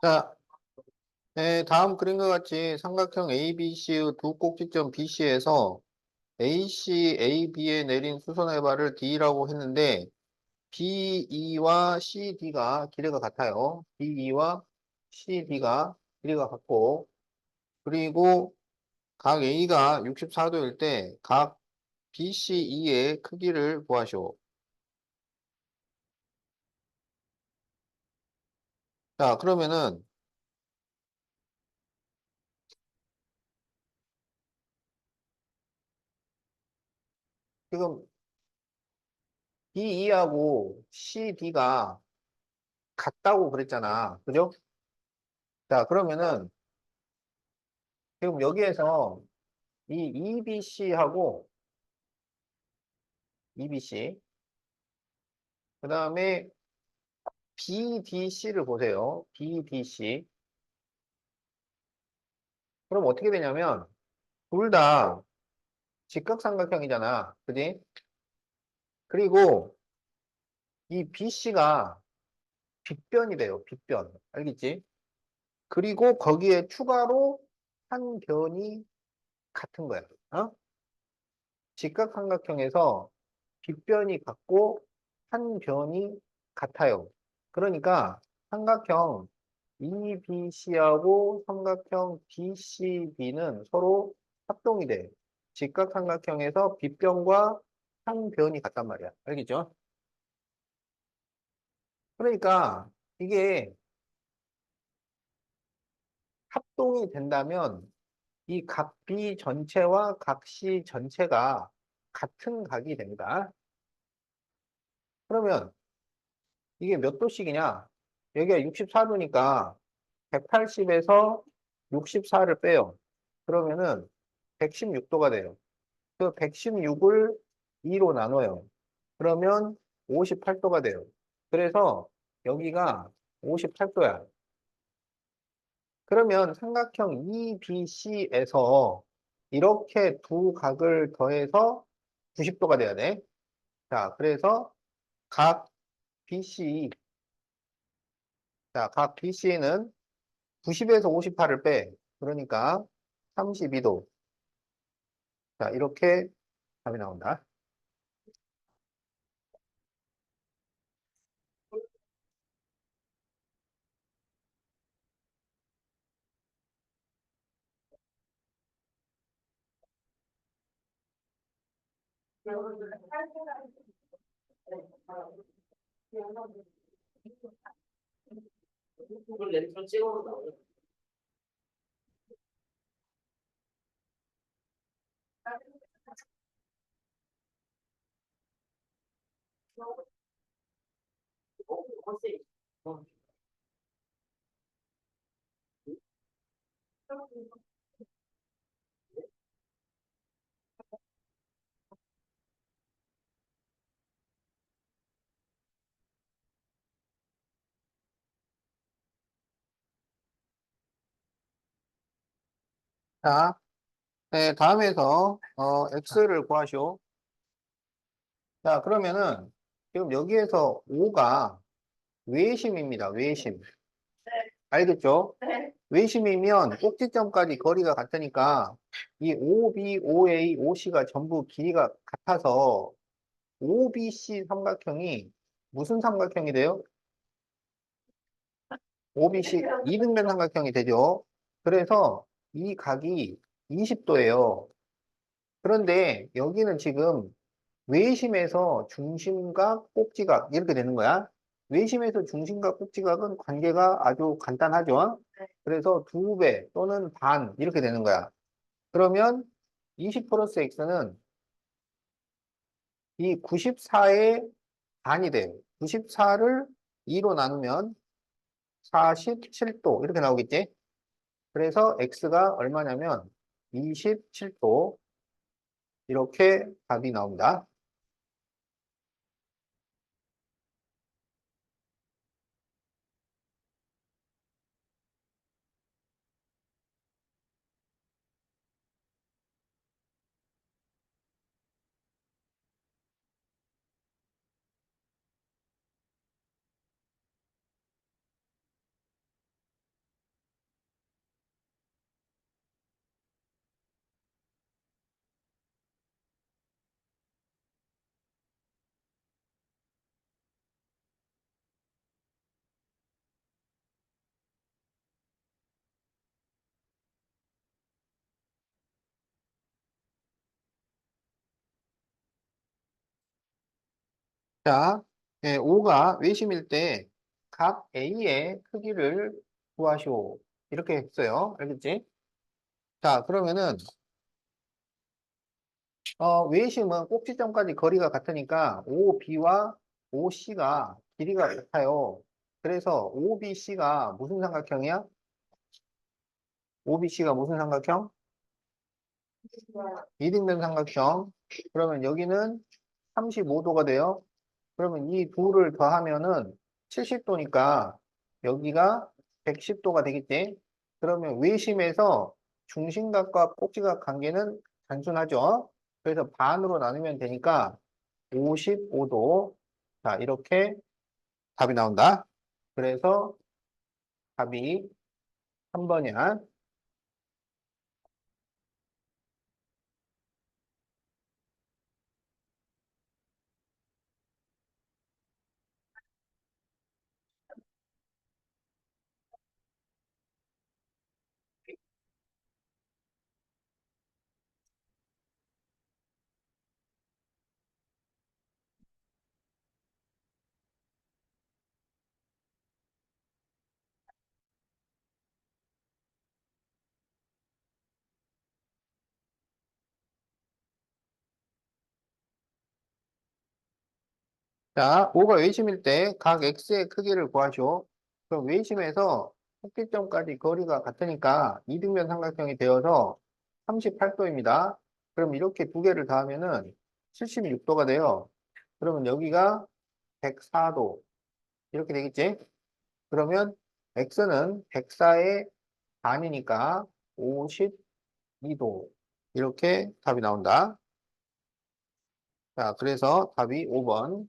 자, 네, 다음 그림과 같이 삼각형 ABC의 두 꼭지점 BC에서 AC, AB에 내린 수선의 발을 D라고 했는데 BE와 CD가 길이가 같아요. BE와 CD가 길이가 같고 그리고 각 A가 64도일 때 각 BCE의 크기를 구하시오. 자, 그러면은 지금 BE하고 CD가 같다고 그랬잖아. 그죠? 자, 그러면은 지금 여기에서 이 EBC하고 EBC, 그 다음에 BDC를 보세요. BDC. 그럼 어떻게 되냐면 둘 다 직각삼각형이잖아. 그지? 그리고 이 BC가 빗변이 돼요. 빗변. 알겠지? 그리고 거기에 추가로 한 변이 같은 거야. 어? 직각삼각형에서 빗변이 같고 한 변이 같아요. 그러니까 삼각형 EBC하고 삼각형 BCD는 서로 합동이 돼. 직각삼각형에서 빗변과 한 변이 같단 말이야. 알겠죠? 그러니까 이게 합동이 된다면 이 각 B 전체와 각 C 전체가 같은 각이 된다. 그러면 이게 몇 도씩이냐? 여기가 64도니까 180에서 64를 빼요. 그러면은 116도가 돼요. 그 116을 2로 나눠요. 그러면 58도가 돼요. 그래서 여기가 58도야. 그러면 삼각형 EBC에서 이렇게 두 각을 더해서 90도가 돼야 돼. 자, 그래서 각 BC, 자, 각 BC는 90에서 58을 빼. 그러니까 32도. 자, 이렇게 답이 나온다. 자, 네, 다음에서 x를 구하시오. 자, 그러면은 지금 여기에서 5가 외심입니다. 외심. 알겠죠? 외심이면 꼭지점까지 거리가 같으니까 이 OB, OA, OC가 전부 길이가 같아서 OBC 삼각형이 무슨 삼각형이 돼요? OBC 이등변 삼각형이 되죠. 그래서 이 각이 20도예요. 그런데 여기는 지금 외심에서 중심각, 꼭지각 이렇게 되는 거야. 외심에서 중심각, 꼭지각은 관계가 아주 간단하죠. 그래서 두 배 또는 반 이렇게 되는 거야. 그러면 20 플러스 x는 이 94의 반이 돼요. 94를 2로 나누면 47도 이렇게 나오겠지? 그래서 x가 얼마냐면 27도 이렇게 답이 나옵니다. 자, 5가 외심일 때 각 A의 크기를 구하시오. 이렇게 했어요. 알겠지? 자, 그러면은 외심은 꼭지점까지 거리가 같으니까 OB와 OC가 길이가 같아요. 그래서 OBC가 무슨 삼각형이야? OBC가 무슨 삼각형? 이등변 삼각형. 그러면 여기는 35도가 돼요. 그러면 이 둘을 더하면은 70도니까 여기가 110도가 되겠지? 그러면 외심에서 중심각과 꼭지각 관계는 단순하죠? 그래서 반으로 나누면 되니까 55도. 자, 이렇게 답이 나온다. 그래서 답이 3번이야. 자, 5가 외심일 때 각 x의 크기를 구하시오. 그럼 외심에서 꼭지점까지 거리가 같으니까 이등변 삼각형이 되어서 38도입니다. 그럼 이렇게 두 개를 더하면은 76도가 돼요. 그러면 여기가 104도. 이렇게 되겠지? 그러면 x는 104의 반이니까 52도. 이렇게 답이 나온다. 자, 그래서 답이 5번.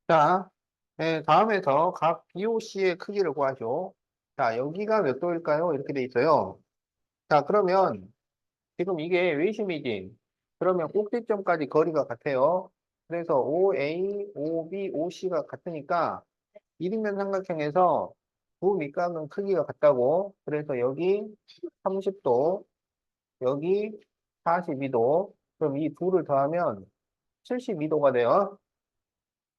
자, 다음에서 각 BOC의 크기를 구하죠. 자, 여기가 몇 도일까요? 이렇게 돼 있어요. 자, 그러면 지금 이게 외심이지. 그러면 꼭지점까지 거리가 같아요. 그래서 OA, OB, OC가 같으니까 이등변 삼각형에서 두 밑각은 크기가 같다고. 그래서 여기 30도, 여기 42도. 그럼 이 둘을 더하면 72도가 돼요.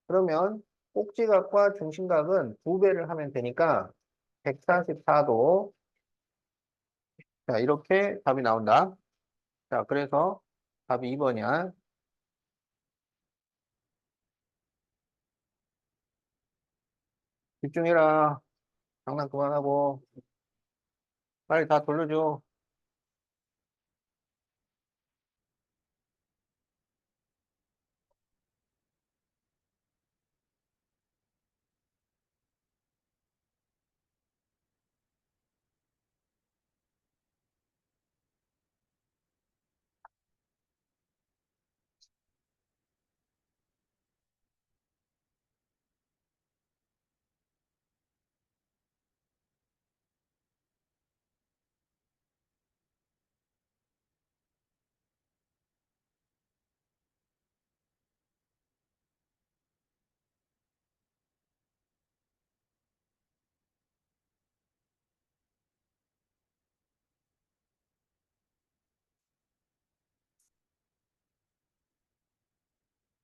그러면 꼭지각과 중심각은 두 배를 하면 되니까 144도. 자, 이렇게 답이 나온다. 자, 그래서 답이 2번이야. 집중해라. 장난 그만하고. 빨리 다 돌려줘.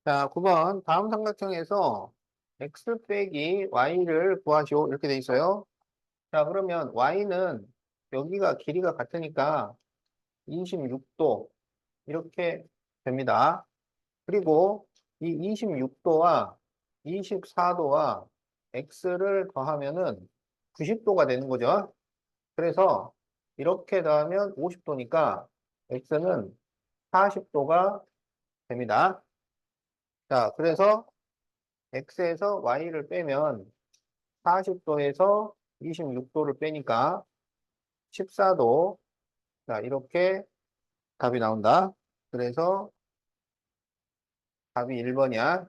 자, 9번. 다음 삼각형에서 x 빼기 y를 구하시오. 이렇게 돼 있어요. 자, 그러면 y는 여기가 길이가 같으니까 26도 이렇게 됩니다. 그리고 이 26도와 24도와 x를 더하면은 90도가 되는 거죠. 그래서 이렇게 더하면 50도니까 x는 40도가 됩니다. 자, 그래서 x에서 y를 빼면 40도에서 26도를 빼니까 14도. 자, 이렇게 답이 나온다. 그래서 답이 1번이야.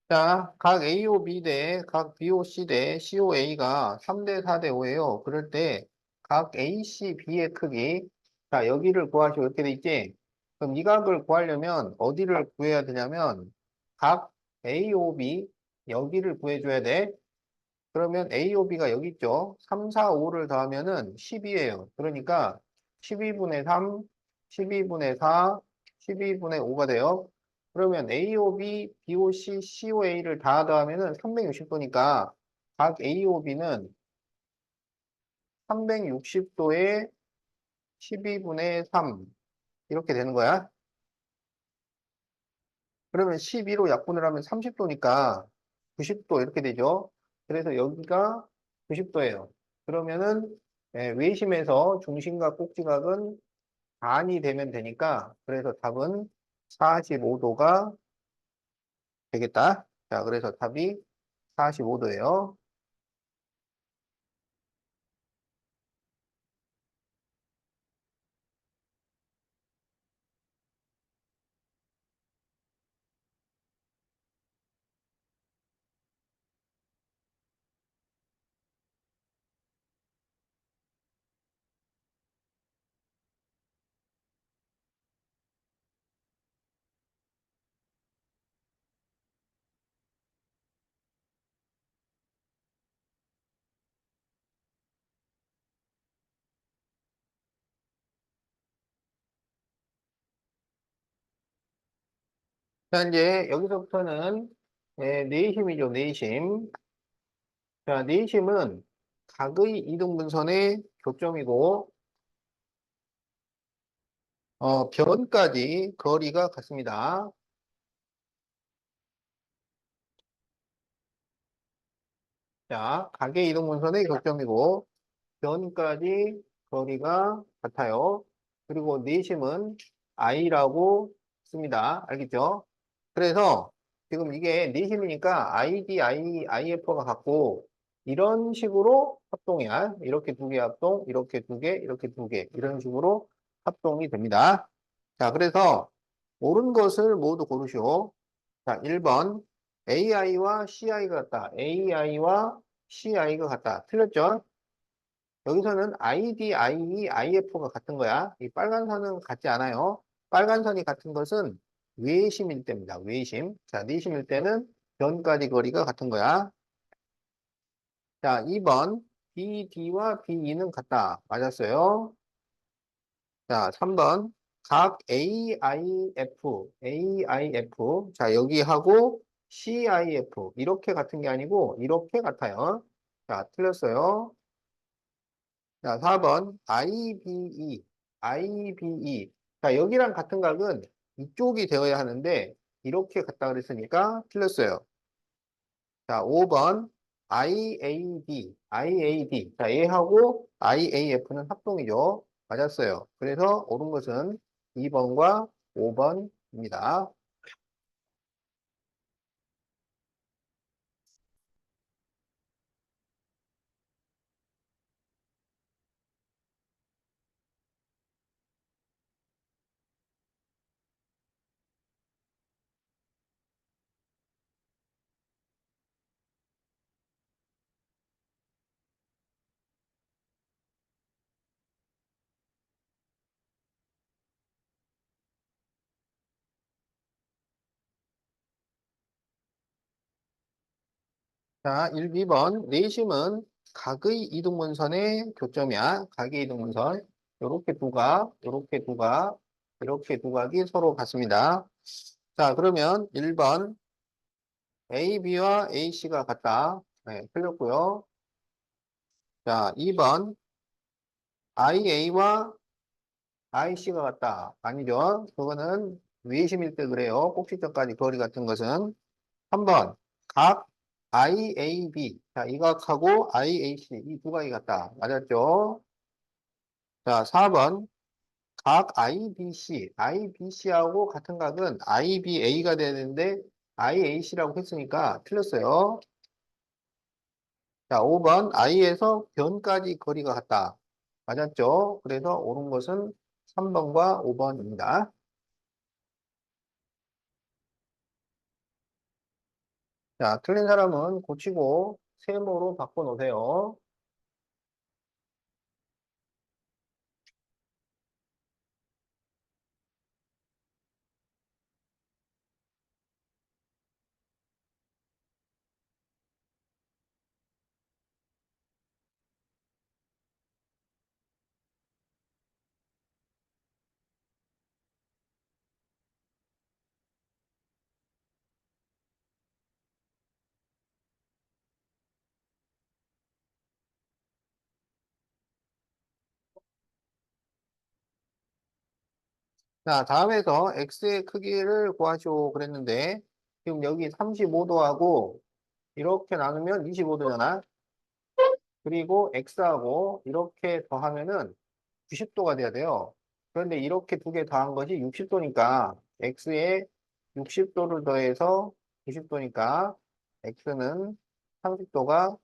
자, 각 AOB 대 각 BOC 대 COA가 3대 4대 5예요. 그럴 때 각 AC, B의 크기, 자, 여기를 구하시오. 이렇게 돼 있지? 그럼 이 각을 구하려면 어디를 구해야 되냐면 각 AOB 여기를 구해줘야 돼. 그러면 AOB가 여기 있죠? 3, 4, 5를 더하면은 10이에요. 그러니까 12분의 3, 12분의 4, 12분의 5가 돼요. 그러면 AOB, BOC, COA를 다 더하면은 360도니까 각 AOB는 360도에 12분의 3 이렇게 되는 거야. 그러면 12로 약분을 하면 30도니까 90도 이렇게 되죠. 그래서 여기가 90도예요. 그러면은 외심에서 중심과 꼭지각은 반이 되면 되니까 그래서 답은 45도가 되겠다. 자, 그래서 답이 45도예요. 자, 이제 여기서부터는 내심이죠, 내심. 자, 내심은 각의 이등분선의 교점이고 변까지 거리가 같습니다. 자, 가게 이동 문선의 교점이고 변까지 거리가 같아요. 그리고 내심은 i라고 씁니다. 알겠죠? 그래서 지금 이게 내심이니까 id, if가 같고 이런 식으로 합동이야. 이렇게 두 개 합동, 이렇게 두 개, 이렇게 두 개. 이런 식으로 합동이 됩니다. 자, 그래서 옳은 것을 모두 고르시오. 자, 1번. AI와 CI가 같다. AI와 CI가 같다. 틀렸죠? 여기서는 ID, IE, IF가 같은 거야. 이 빨간 선은 같지 않아요. 빨간 선이 같은 것은 외심일 때입니다. 외심. 자, 내심일 때는 변까지 거리가 같은 거야. 자, 2번. BD와 BE는 같다. 맞았어요. 자, 3번. 각 AIF. 자, 여기하고 CIF. 이렇게 같은 게 아니고, 이렇게 같아요. 자, 틀렸어요. 자, 4번. IBE. IBE. 자, 여기랑 같은 각은 이쪽이 되어야 하는데, 이렇게 갔다 그랬으니까 틀렸어요. 자, 5번 IAD. 자, A하고 IAF는 합동이죠. 맞았어요. 그래서 옳은 것은 2번과 5번입니다. 자, 1, 2번. 내심은 각의 이동문선의 교점이야. 각의 이동문선. 요렇게 두 각이 서로 같습니다. 자, 그러면 1번 AB와 AC가 같다. 네, 틀렸고요. 자, 2번 IA와 IC가 같다. 아니죠. 그거는 외심일 때 그래요. 꼭지점까지 거리 같은 것은. 3번 각 IAB. 자, 이 각하고 IAC 이 두 각이 같다. 맞았죠? 자, 4번 각 IBC하고 같은 각은 IBA가 되는데 IAC라고 했으니까 틀렸어요. 자, 5번 I에서 변까지 거리가 같다. 맞았죠? 그래서 옳은 것은 3번과 5번입니다. 자, 틀린 사람은 고치고 세모로 바꿔 놓으세요. 자, 다음에서 x의 크기를 구하시오 그랬는데 지금 여기 35도하고 이렇게 나누면 25도잖아. 그리고 x하고 이렇게 더하면은 90도가 돼야 돼요. 그런데 이렇게 두 개 더한 것이 60도니까 x에 60도를 더해서 90도니까 x는 30도가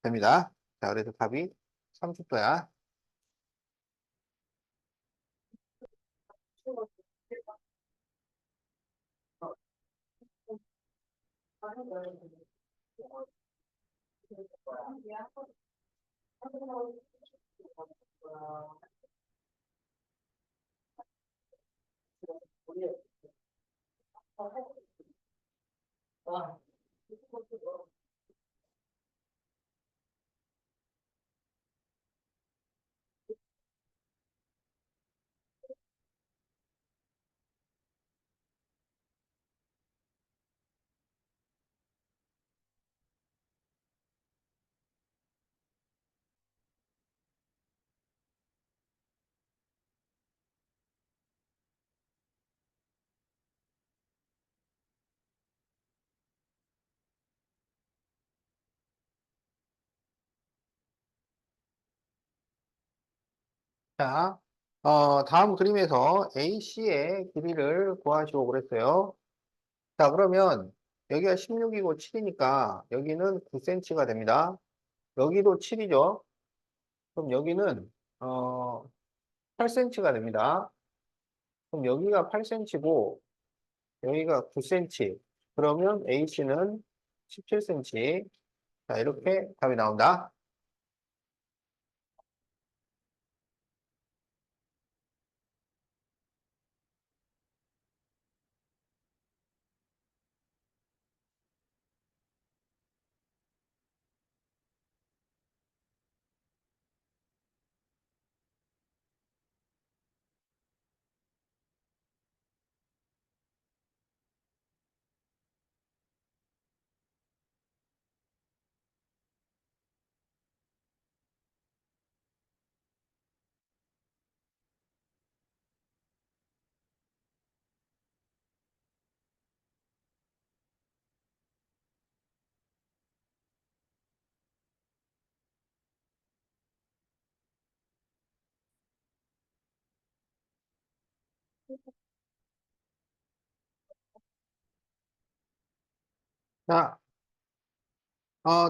됩니다. 자, 그래서 답이 30도야. 자, 다음 그림에서 AC의 길이를 구하시오 그랬어요. 자, 그러면 여기가 16이고 7이니까 여기는 9cm가 됩니다. 여기도 7이죠. 그럼 여기는 8cm가 됩니다. 그럼 여기가 8cm고 여기가 9cm. 그러면 AC는 17cm. 자, 이렇게 답이 나온다. 자,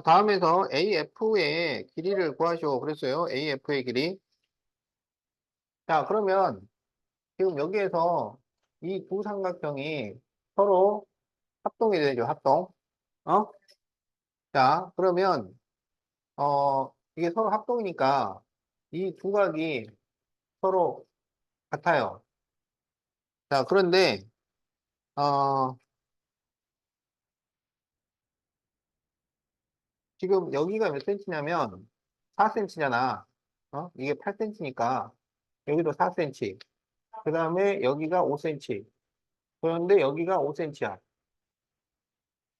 다음에서 AF의 길이를 구하시오. 그랬어요. AF의 길이. 자, 그러면 지금 여기에서 이 두 삼각형이 서로 합동이 되죠. 합동. 어? 자, 그러면 이게 서로 합동이니까 이 두 각이 서로 같아요. 자, 그런데 어, 지금 여기가 몇 센치냐면 4cm잖아. 이게 8cm니까 여기도 4cm. 그 다음에 여기가 5cm. 그런데 여기가 5cm야.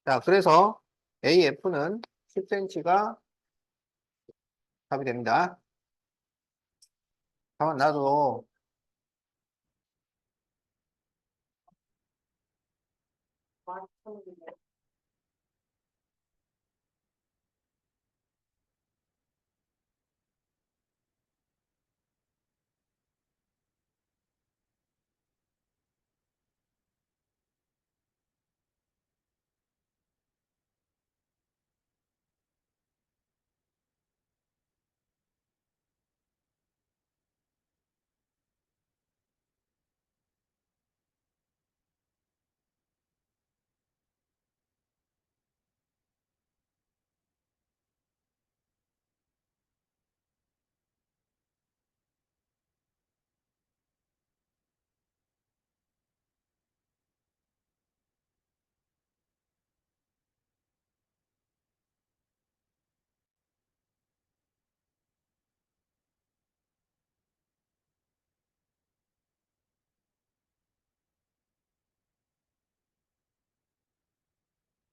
자, 그래서 AF는 10cm가 답이 됩니다. 가만 놔둬.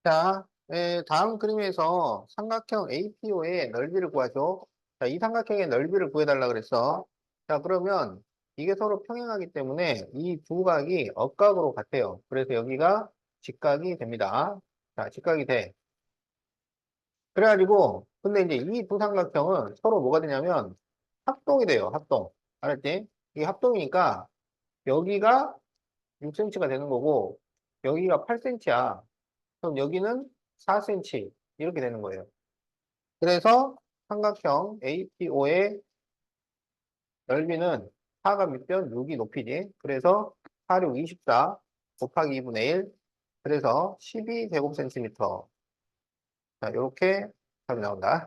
자, 다음 그림에서 삼각형 APO의 넓이를 구하죠. 자, 이 삼각형의 넓이를 구해달라 그랬어. 자, 그러면 이게 서로 평행하기 때문에 이 두 각이 억각으로 같아요. 그래서 여기가 직각이 됩니다. 자, 직각이 돼. 그래가지고, 근데 이제 이 두 삼각형은 서로 뭐가 되냐면 합동이 돼요. 합동. 알았지? 이게 합동이니까 여기가 6cm가 되는 거고, 여기가 8cm야. 그럼 여기는 4cm 이렇게 되는 거예요. 그래서 삼각형 APO의 넓이는 4가 밑변 6이 높이지. 그래서 4, 6, 24 곱하기 2분의 1. 그래서 12제곱센티미터. 자, 이렇게 답이 나온다.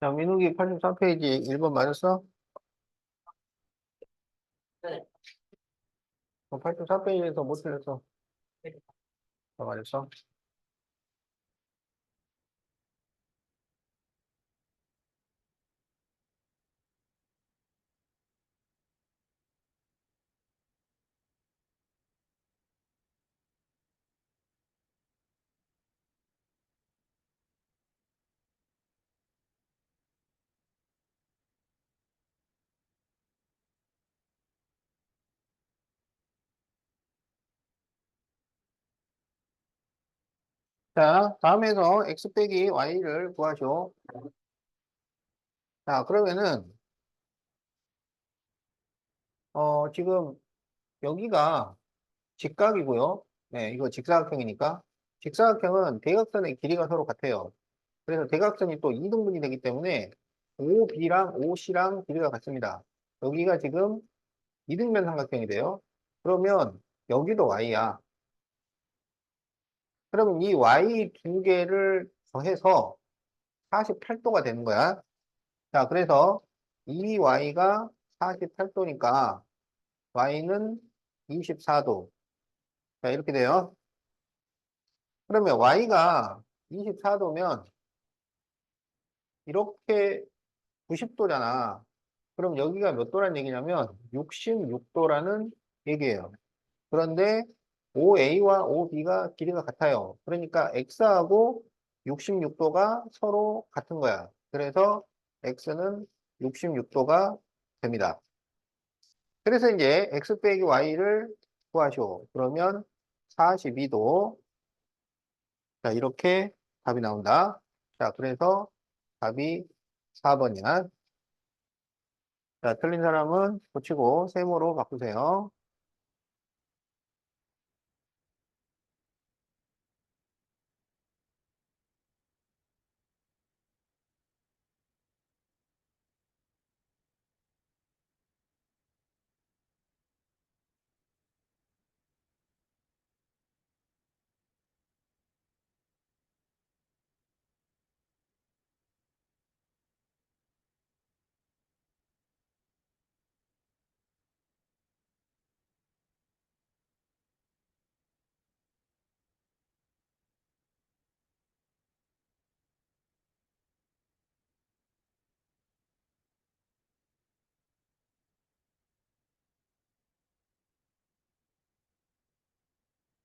자, 민욱이 83페이지 1번 맞았어? 83페이지에서 못 틀렸어. 맞았어? 자, 다음에서 x 빼기 y를 구하죠. 자, 그러면은, 지금 여기가 직각이고요. 네, 이거 직사각형이니까. 직사각형은 대각선의 길이가 서로 같아요. 그래서 대각선이 또 이등분이 되기 때문에 OB랑 OC랑 길이가 같습니다. 여기가 지금 이등변 삼각형이 돼요. 그러면 여기도 Y야. 그러면 이 Y 두 개를 더해서 48도가 되는 거야. 자, 그래서 이 Y가 48도니까 Y는 24도. 자, 이렇게 돼요. 그러면 Y가 24도면 이렇게 90도잖아. 그럼 여기가 몇 도란 얘기냐면 66도라는 얘기예요. 그런데 OA와 OB가 길이가 같아요. 그러니까 X하고 66도가 서로 같은 거야. 그래서 X는 66도가 됩니다. 그래서 이제 X 빼기 Y를 구하시오. 그러면 42도. 자, 이렇게 답이 나온다. 자, 그래서 답이 4번이야. 자, 틀린 사람은 고치고 세모로 바꾸세요.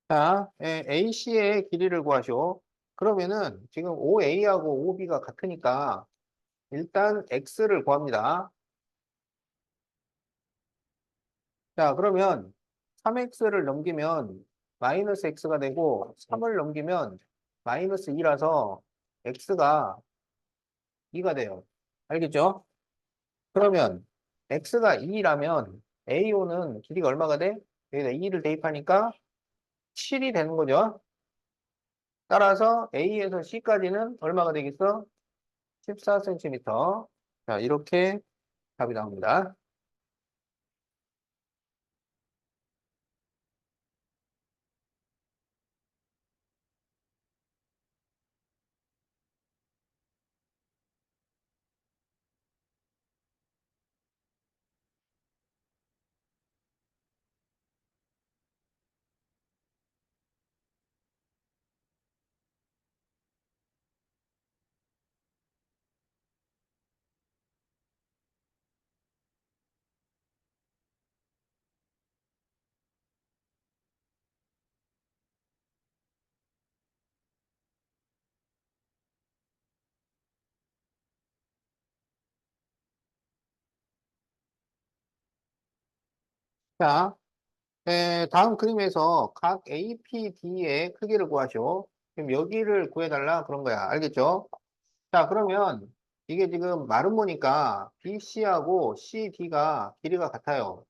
자, AC의 길이를 구하시오. 그러면은 지금 OA하고 OB가 같으니까 일단 X를 구합니다. 자, 그러면 3X를 넘기면 마이너스 X가 되고 3을 넘기면 마이너스 2라서 X가 2가 돼요. 알겠죠? 그러면 X가 2라면 AO는 길이가 얼마가 돼? 여기다 2를 대입하니까 7이 되는 거죠. 따라서 A에서 C까지는 얼마가 되겠어? 14cm. 자, 이렇게 답이 나옵니다. 자, 다음 그림에서 각 APD의 크기를 구하시오. 지금 여기를 구해달라 그런 거야. 알겠죠? 자, 그러면 이게 지금 마름모니까 BC하고 CD가 길이가 같아요.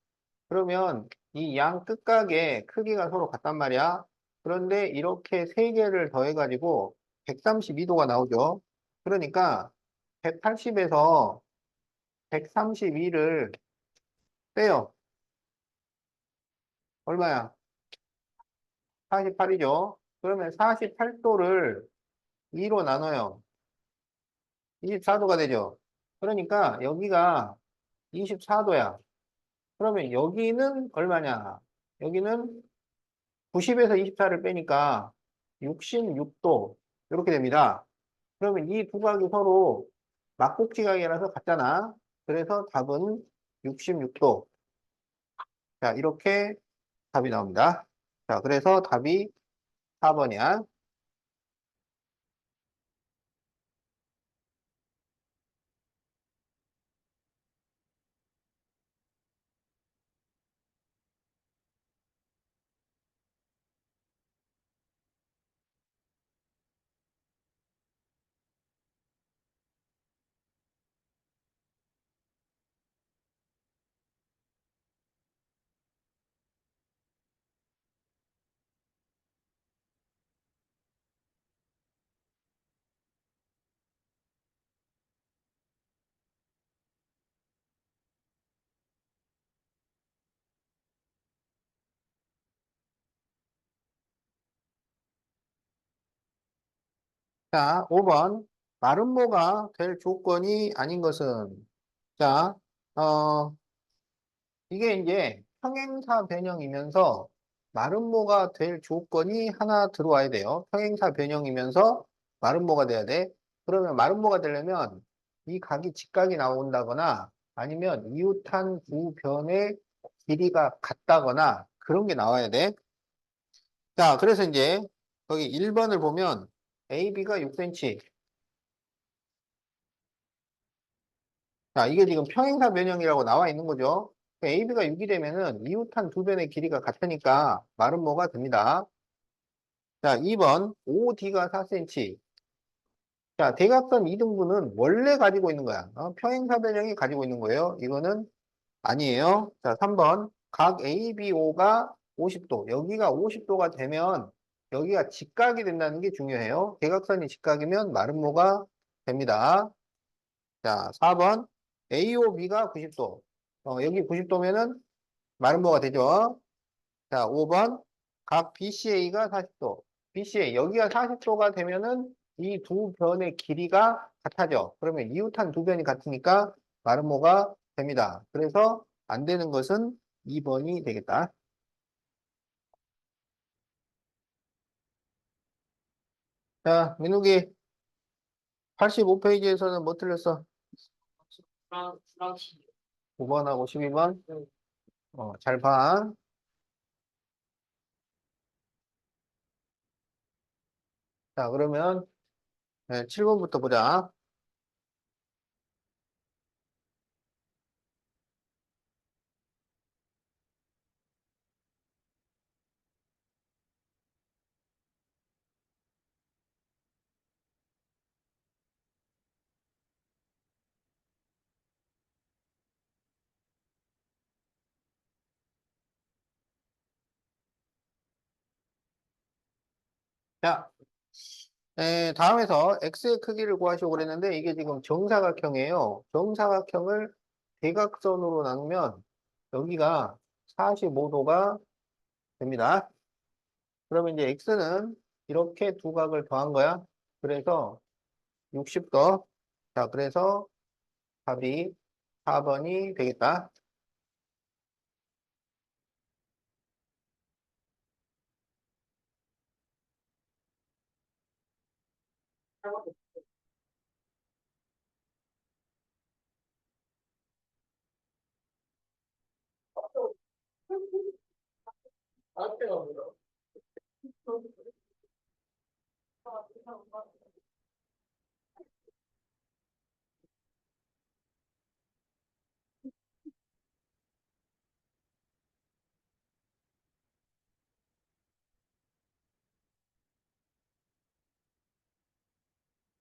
그러면 이 양 끝각의 크기가 서로 같단 말이야. 그런데 이렇게 세 개를 더해가지고 132도가 나오죠. 그러니까 180에서 132를 빼요. 얼마야? 48이죠. 그러면 48도를 2로 나눠요. 24도가 되죠. 그러니까 여기가 24도야. 그러면 여기는 얼마냐? 여기는 90에서 24를 빼니까 66도. 이렇게 됩니다. 그러면 이 두 각이 서로 막복지각이라서 같잖아. 그래서 답은 66도. 자, 이렇게 답이 나옵니다. 자, 그래서 답이 4번이야. 자, 5번. 마름모가 될 조건이 아닌 것은, 자, 어, 이게 이제 평행사 변형이면서 마름모가 될 조건이 하나 들어와야 돼요. 평행사 변형이면서 마름모가 돼야 돼. 그러면 마름모가 되려면 이 각이 직각이 나온다거나 아니면 이웃한 두 변의 길이가 같다거나 그런 게 나와야 돼. 자, 그래서 이제 거기 1번을 보면 AB가 6cm. 자, 이게 지금 평행사 변형이라고 나와 있는 거죠. AB가 6이 되면은 이웃한 두 변의 길이가 같으니까 마름모가 됩니다. 자, 2번 OD가 4cm. 자, 대각선 이등분은 원래 가지고 있는 거야. 평행사변형이 가지고 있는 거예요. 이거는 아니에요. 자, 3번 각 ABO가 50도. 여기가 50도가 되면 여기가 직각이 된다는 게 중요해요. 대각선이 직각이면 마름모가 됩니다. 자, 4번 AOB가 90도. 여기 90도면은 마름모가 되죠. 자, 5번 각 BCA가 40도. BCA 여기가 40도가 되면은 이 두 변의 길이가 같아져. 그러면 이웃한 두 변이 같으니까 마름모가 됩니다. 그래서 안 되는 것은 2번이 되겠다. 자, 민욱이 85페이지에서는 뭐 틀렸어? 프랑 9번하고 12번? 잘 봐. 자, 그러면 7번부터 보자. 자, 다음에서 x의 크기를 구하시오 그랬는데 이게 지금 정사각형이에요. 정사각형을 대각선으로 나누면 여기가 45도가 됩니다. 그러면 이제 x는 이렇게 두 각을 더한 거야. 그래서 60도. 자, 그래서 답이 4번이 되겠다.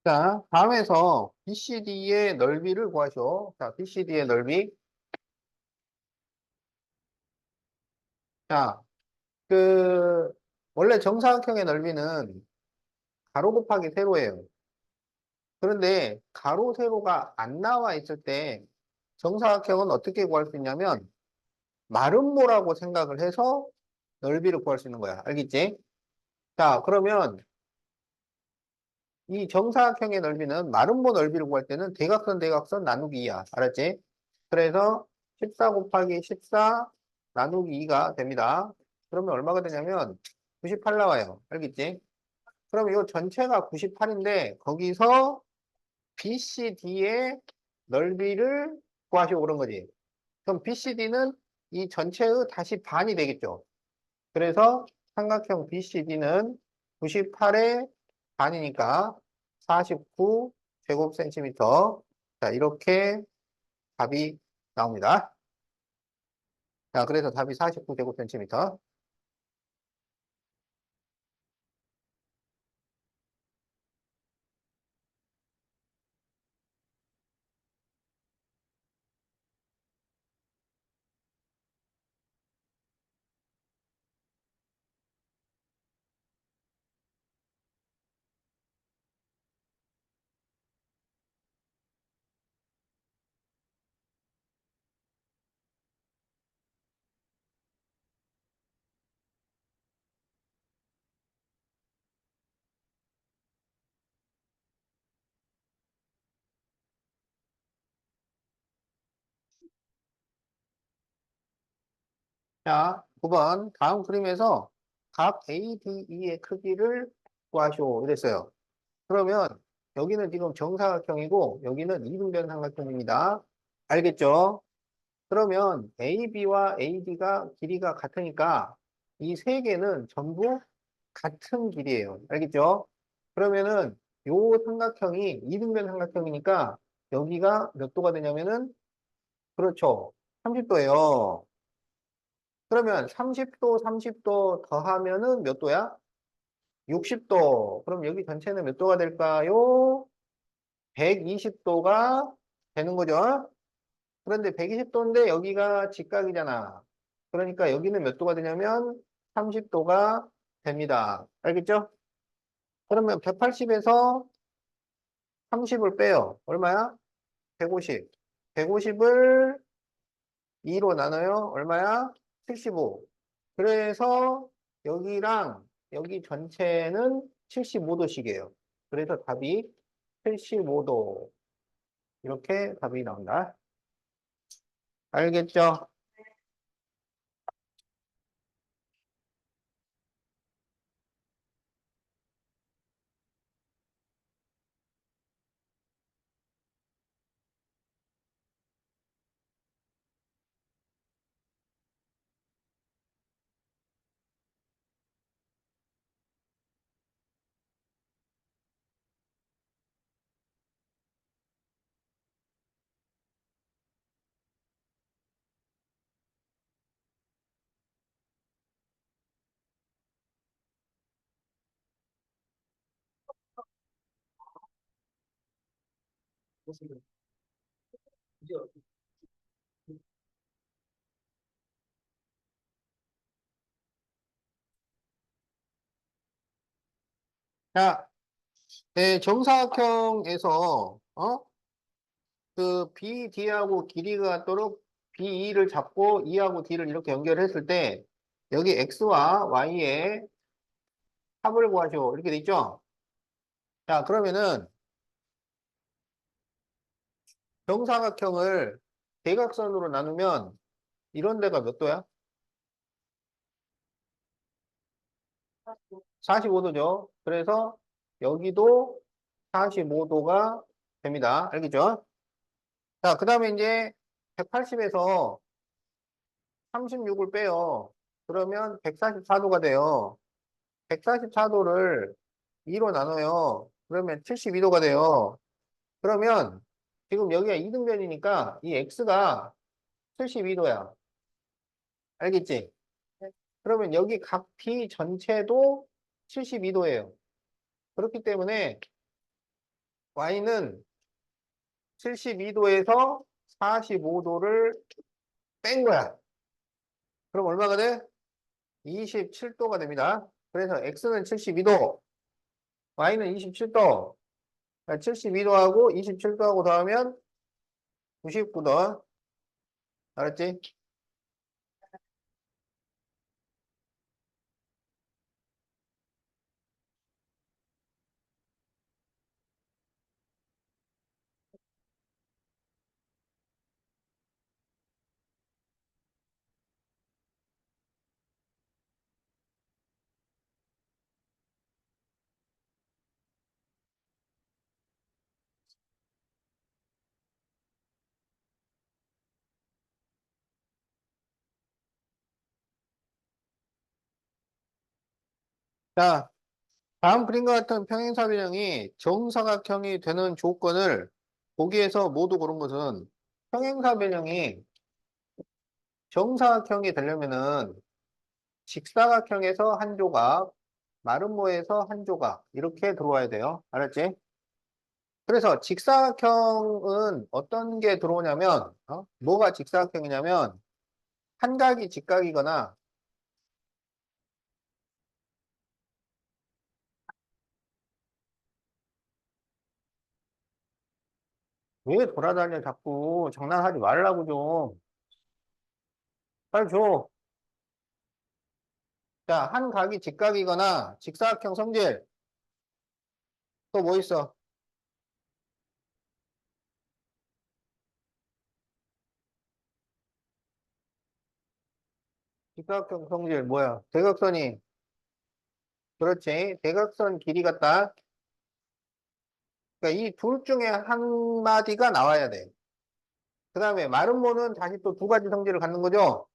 자, 다음에서 BCD의 넓이를 구하시오. 자, BCD의 넓이. 자, 그, 원래 정사각형의 넓이는 가로 곱하기 세로예요. 그런데 가로, 세로가 안 나와 있을 때 정사각형은 어떻게 구할 수 있냐면 마름모라고 생각을 해서 넓이를 구할 수 있는 거야. 알겠지? 자, 그러면 이 정사각형의 넓이는 마름모 넓이를 구할 때는 대각선, 대각선 나누기 2야. 알았지? 그래서 14 곱하기 14 나누기 2가 됩니다. 그러면 얼마가 되냐면 98 나와요. 알겠지? 그럼 이 전체가 98인데 거기서 BCD의 넓이를 구하시고 그런 거지. 그럼 BCD는 이 전체의 다시 반이 되겠죠. 그래서 삼각형 BCD는 98의 반이니까 49 제곱센티미터. 자, 이렇게 답이 나옵니다. 자, 그래서 답이 49 제곱센티미터. 자, 9번. 다음 그림에서 각 ADE의 크기를 구하시오. 이랬어요. 그러면 여기는 지금 정사각형이고 여기는 이등변 삼각형입니다. 알겠죠? 그러면 AB와 AD가 길이가 같으니까 이 세 개는 전부 같은 길이에요. 알겠죠? 그러면은 요 삼각형이 이등변 삼각형이니까 여기가 몇 도가 되냐면은 그렇죠. 30도예요. 그러면 30도, 30도 더하면은 몇 도야? 60도. 그럼 여기 전체는 몇 도가 될까요? 120도가 되는 거죠. 그런데 120도인데 여기가 직각이잖아. 그러니까 여기는 몇 도가 되냐면 30도가 됩니다. 알겠죠? 그러면 180에서 30을 빼요. 얼마야? 150. 150을 2로 나눠요. 얼마야? 75. 그래서 여기랑 여기 전체는 75도씩이에요. 그래서 답이 75도. 이렇게 답이 나온다. 알겠죠? 자, 네, 정사각형에서 그 BD하고 길이가 같도록 BE를 잡고 E하고 D를 이렇게 연결했을 때 여기 X와 Y의 합을 구하시오. 이렇게 돼 있죠? 자, 그러면은 정사각형을 대각선으로 나누면 이런 데가 몇 도야? 45도죠. 그래서 여기도 45도가 됩니다. 알겠죠? 자, 그 다음에 이제 180에서 36을 빼요. 그러면 144도가 돼요. 144도를 2로 나눠요. 그러면 72도가 돼요. 그러면 지금 여기가 이등변이니까 이 x가 72도야. 알겠지? 그러면 여기 각 B 전체도 72도예요. 그렇기 때문에 y는 72도에서 45도를 뺀 거야. 그럼 얼마가 돼? 27도가 됩니다. 그래서 x는 72도, y는 27도. 72도하고 27도하고 더하면 99도. 알았지? 자, 다음 그림과 같은 평행사변형이 정사각형이 되는 조건을 보기에서 모두 고른 것은 평행사변형이 정사각형이 되려면은 직사각형에서 한 조각, 마름모에서 한 조각 이렇게 들어와야 돼요. 알았지? 그래서 직사각형은 어떤 게 들어오냐면 뭐가 직사각형이냐면 한 각이 직각이거나 왜 돌아다녀 자꾸 장난하지 말라고 좀 빨리 줘. 자, 한 각이 직각이거나 직사각형 성질 또 뭐 있어? 직사각형 성질 뭐야? 대각선이 그렇지. 대각선 길이 같다. 그러니까 이 둘 중에 한 마디가 나와야 돼. 그 다음에 마름모는 다시 또 두 가지 성질을 갖는 거죠.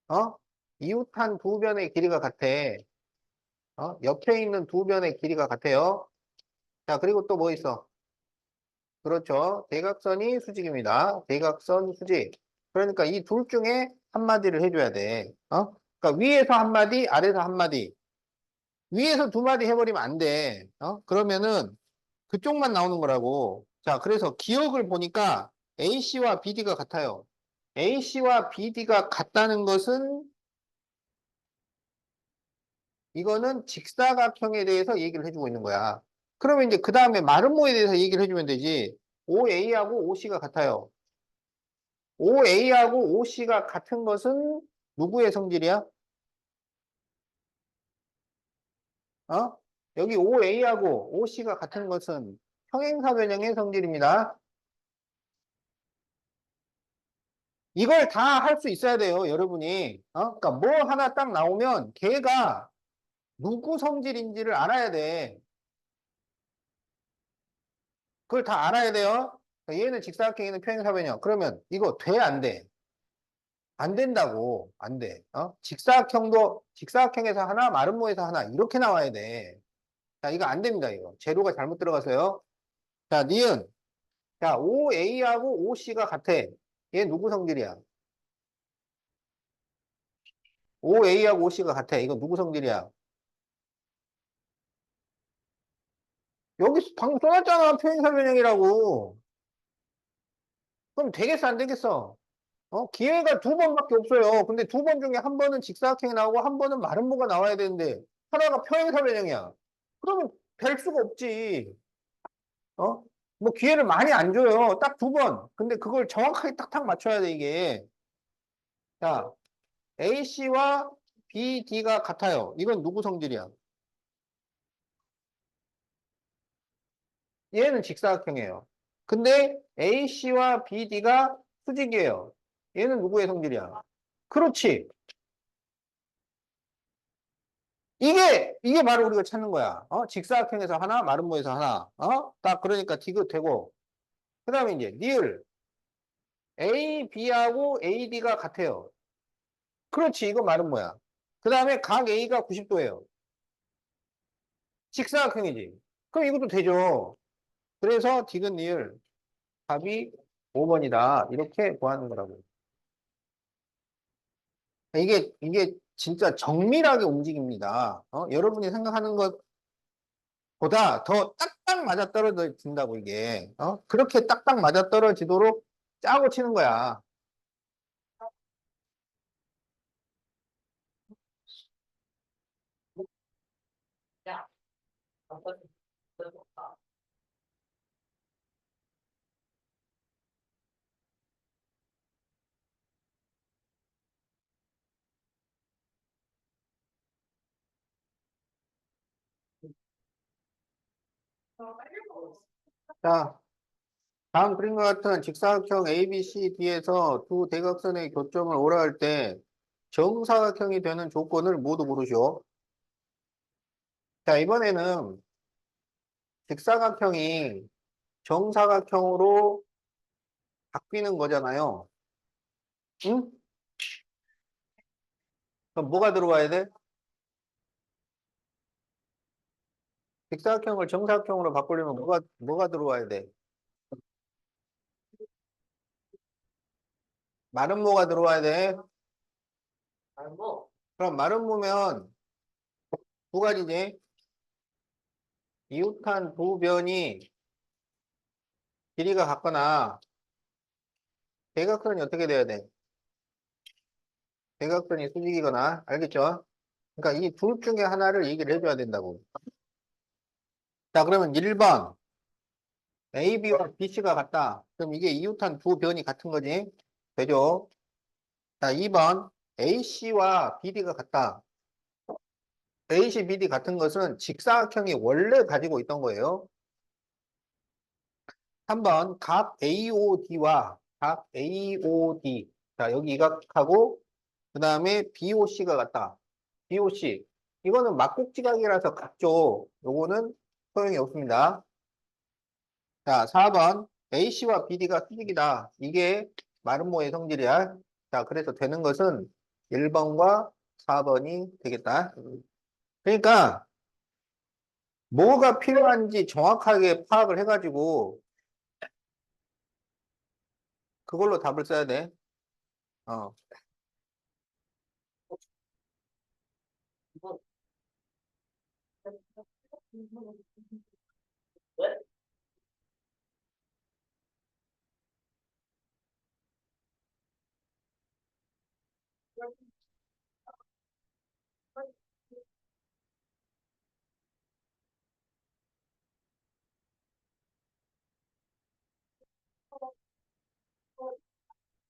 어? 이웃한 두 변의 길이가 같아. 옆에 있는 두 변의 길이가 같아요. 자, 그리고 또 뭐 있어? 그렇죠. 대각선이 수직입니다. 대각선 수직. 그러니까 이 둘 중에 한 마디를 해줘야 돼. 그러니까 위에서 한 마디, 아래서 한 마디. 위에서 두 마디 해버리면 안 돼. 그러면은 그쪽만 나오는 거라고. 자, 그래서 기억을 보니까 AC와 BD가 같아요. AC와 BD가 같다는 것은 이거는 직사각형에 대해서 얘기를 해주고 있는 거야. 그러면 이제 그 다음에 마름모에 대해서 얘기를 해주면 되지. OA하고 OC가 같아요. OA하고 OC가 같은 것은 누구의 성질이야? 어? 여기 OA하고 OC가 같은 것은 평행사변형의 성질입니다. 이걸 다 할 수 있어야 돼요, 여러분이. 그러니까 뭐 하나 딱 나오면 걔가 누구 성질인지를 알아야 돼. 그걸 다 알아야 돼요. 그러니까 얘는 직사각형, 얘는 평행사변형. 그러면 이거 돼, 안 돼? 안 된다고. 안 돼. 직사각형도 직사각형에서 하나, 마름모에서 하나 이렇게 나와야 돼. 자, 이거 안 됩니다, 이거. 재료가 잘못 들어가서요. 자, 니은. 자, OA하고 OC가 같아. 얘 누구 성질이야? OA하고 OC가 같아. 이거 누구 성질이야? 여기 방금 써놨잖아. 표현설명이라고. 그럼 되겠어, 안 되겠어? 기회가 두 번밖에 없어요. 근데 두 번 중에 한 번은 직사각형이 나오고 한 번은 마름모가 나와야 되는데 하나가 평행사변형이야. 그러면 될 수가 없지. 어? 뭐 기회를 많이 안 줘요. 딱 두 번. 근데 그걸 정확하게 딱딱 맞춰야 돼, 이게. 자, AC와 BD가 같아요. 이건 누구 성질이야? 얘는 직사각형이에요. 근데 AC와 BD가 수직이에요. 얘는 누구의 성질이야? 그렇지. 이게 바로 우리가 찾는 거야. 직사각형에서 하나, 마름모에서 하나. 딱 그러니까 디귿되고. 그 다음에 이제 니을. AB하고 AD가 같아요. 그렇지. 이거 마름모야. 그 다음에 각 A가 90도예요. 직사각형이지. 그럼 이것도 되죠. 그래서 디귿 니을 답이 5번이다. 이렇게 구하는 거라고. 이게 진짜 정밀하게 움직입니다. 여러분이 생각하는 것보다 더 딱딱 맞아떨어진다고, 이게. 그렇게 딱딱 맞아떨어지도록 짜고 치는 거야. 야, 어떤 거 자, 다음 그림과 같은 직사각형 ABCD에서 두 대각선의 교점을 오라 할 때 정사각형이 되는 조건을 모두 고르시오. 자, 이번에는 직사각형이 정사각형으로 바뀌는 거잖아요. 응? 그럼 뭐가 들어와야 돼? 직사각형을 정사각형으로 바꾸려면 뭐가 들어와야 돼? 마름모가 들어와야 돼. 말고 그럼 마름모면 두 가지지. 이웃한 두 변이 길이가 같거나 대각선이 어떻게 돼야 돼? 대각선이 수직이거나, 알겠죠? 그러니까 이 둘 중에 하나를 얘기를 해줘야 된다고. 자, 그러면 1번 AB와 BC가 같다. 그럼 이게 이웃한 두 변이 같은 거지? 되죠? 자, 2번 AC와 BD가 같다. AC, BD 같은 것은 직사각형이 원래 가지고 있던 거예요. 3번 각 AOD와 각 AOD. 자, 여기 이 각하고 그 다음에 BOC가 같다. BOC. 이거는 막국지각이라서 같죠. 요거는 소용이 없습니다. 자, 4번 AC와 BD가 수직이다. 이게 마름모의 성질이야. 자, 그래서 되는 것은 1번과 4번이 되겠다. 그러니까 뭐가 필요한지 정확하게 파악을 해가지고 그걸로 답을 써야 돼. 어. 왜?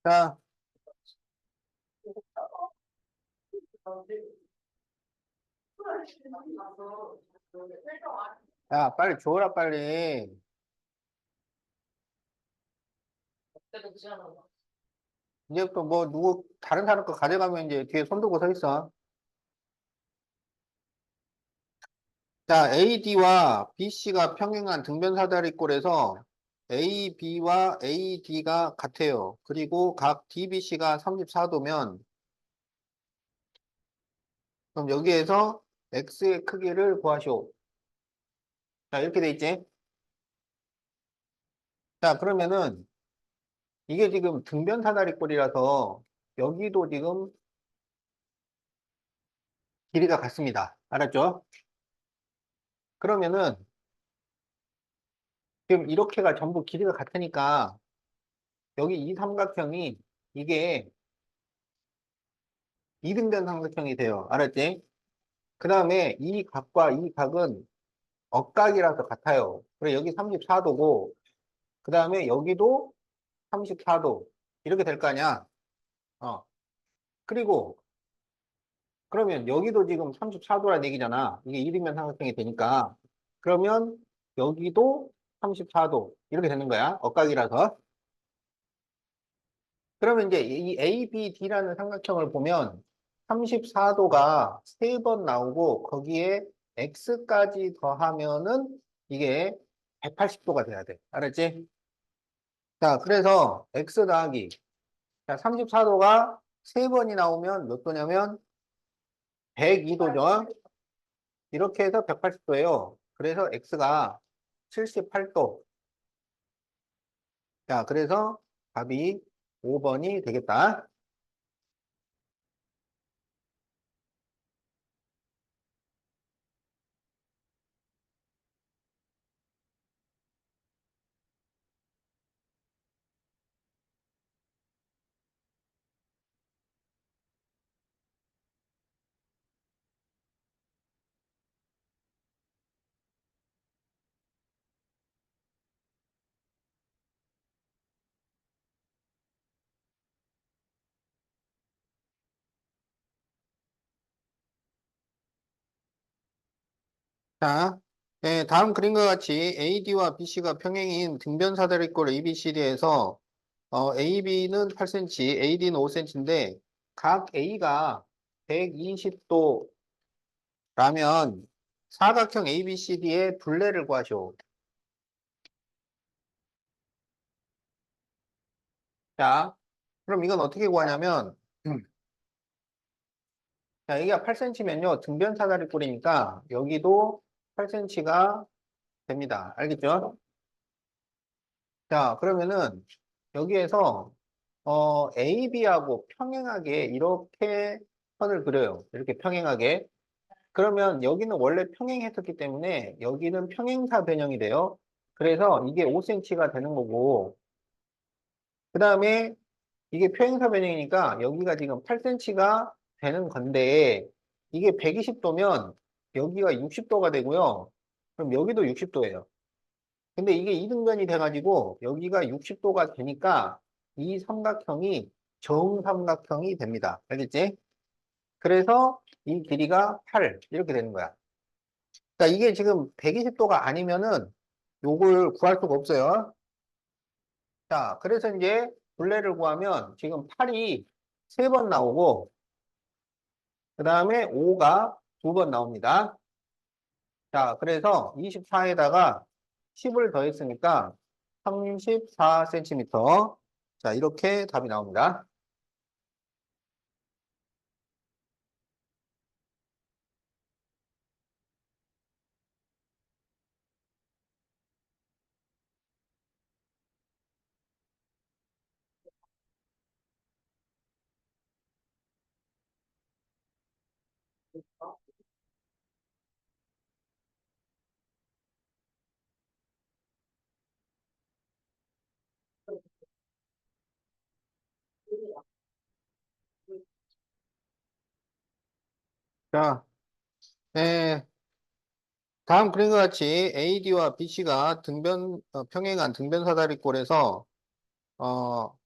자, 야, 빨리 줘라, 빨리. 그때도 지나는 거. 이제부터 뭐, 누구, 다른 사람 거 가져가면 이제 뒤에 손 들고 서 있어. 자, AD와 BC가 평행한 등변사다리꼴에서 AB와 AD가 같아요. 그리고 각 DBC가 34도면, 그럼 여기에서 X의 크기를 구하시오. 자, 이렇게 돼 있지? 자, 그러면은, 이게 지금 등변사다리꼴이라서, 여기도 지금 길이가 같습니다. 알았죠? 그러면은, 지금 이렇게가 전부 길이가 같으니까, 여기 이 삼각형이, 이게 이등변 삼각형이 돼요. 알았지? 그 다음에 이 각과 이 각은 억각이라서 같아요. 그래, 여기 34도고, 그 다음에 여기도 34도. 이렇게 될 거 아니야? 어. 그리고, 그러면 여기도 지금 34도라는 얘기잖아. 이게 이등변 삼각형이 되니까. 그러면 여기도 34도. 이렇게 되는 거야. 억각이라서. 그러면 이제 이 ABD라는 삼각형을 보면 34도가 세 번 나오고 거기에 X까지 더하면은 이게 180도가 돼야 돼. 알았지? 자, 그래서 X 더하기. 자, 34도가 세 번이 나오면 몇 도냐면 102도죠. 이렇게 해서 180도예요. 그래서 X가 78도. 자, 그래서 답이 5번이 되겠다. 자, 네, 다음 그림과 같이 AD와 BC가 평행인 등변사다리꼴 ABCD에서 AB는 8cm, AD는 5cm인데 각 A가 120도라면 사각형 ABCD의 둘레를 구하시오. 자, 그럼 이건 어떻게 구하냐면 자, 여기가 8cm면요. 등변사다리꼴이니까 여기도 8cm가 됩니다. 알겠죠? 자, 그러면은 여기에서 AB하고 평행하게 이렇게 선을 그려요. 이렇게 평행하게. 그러면 여기는 원래 평행했었기 때문에 여기는 평행사 변형이 돼요. 그래서 이게 5cm가 되는 거고, 그 다음에 이게 평행사 변형이니까 여기가 지금 8cm가 되는 건데, 이게 120도면 여기가 60도가 되고요. 그럼 여기도 60도예요. 근데 이게 이등변이 돼가지고 여기가 60도가 되니까 이 삼각형이 정삼각형이 됩니다. 알겠지? 그래서 이 길이가 8 이렇게 되는 거야. 그러니까 이게 지금 120도가 아니면은 요걸 구할 수가 없어요. 자, 그래서 이제 둘레를 구하면 지금 8이 세 번 나오고 그 다음에 5가 두 번 나옵니다. 자, 그래서 24에다가 10을 더했으니까 34cm. 자, 이렇게 답이 나옵니다. 자, 네, 다음 그림과 같이 AD와 BC가 평행한 등변사다리꼴에서 어,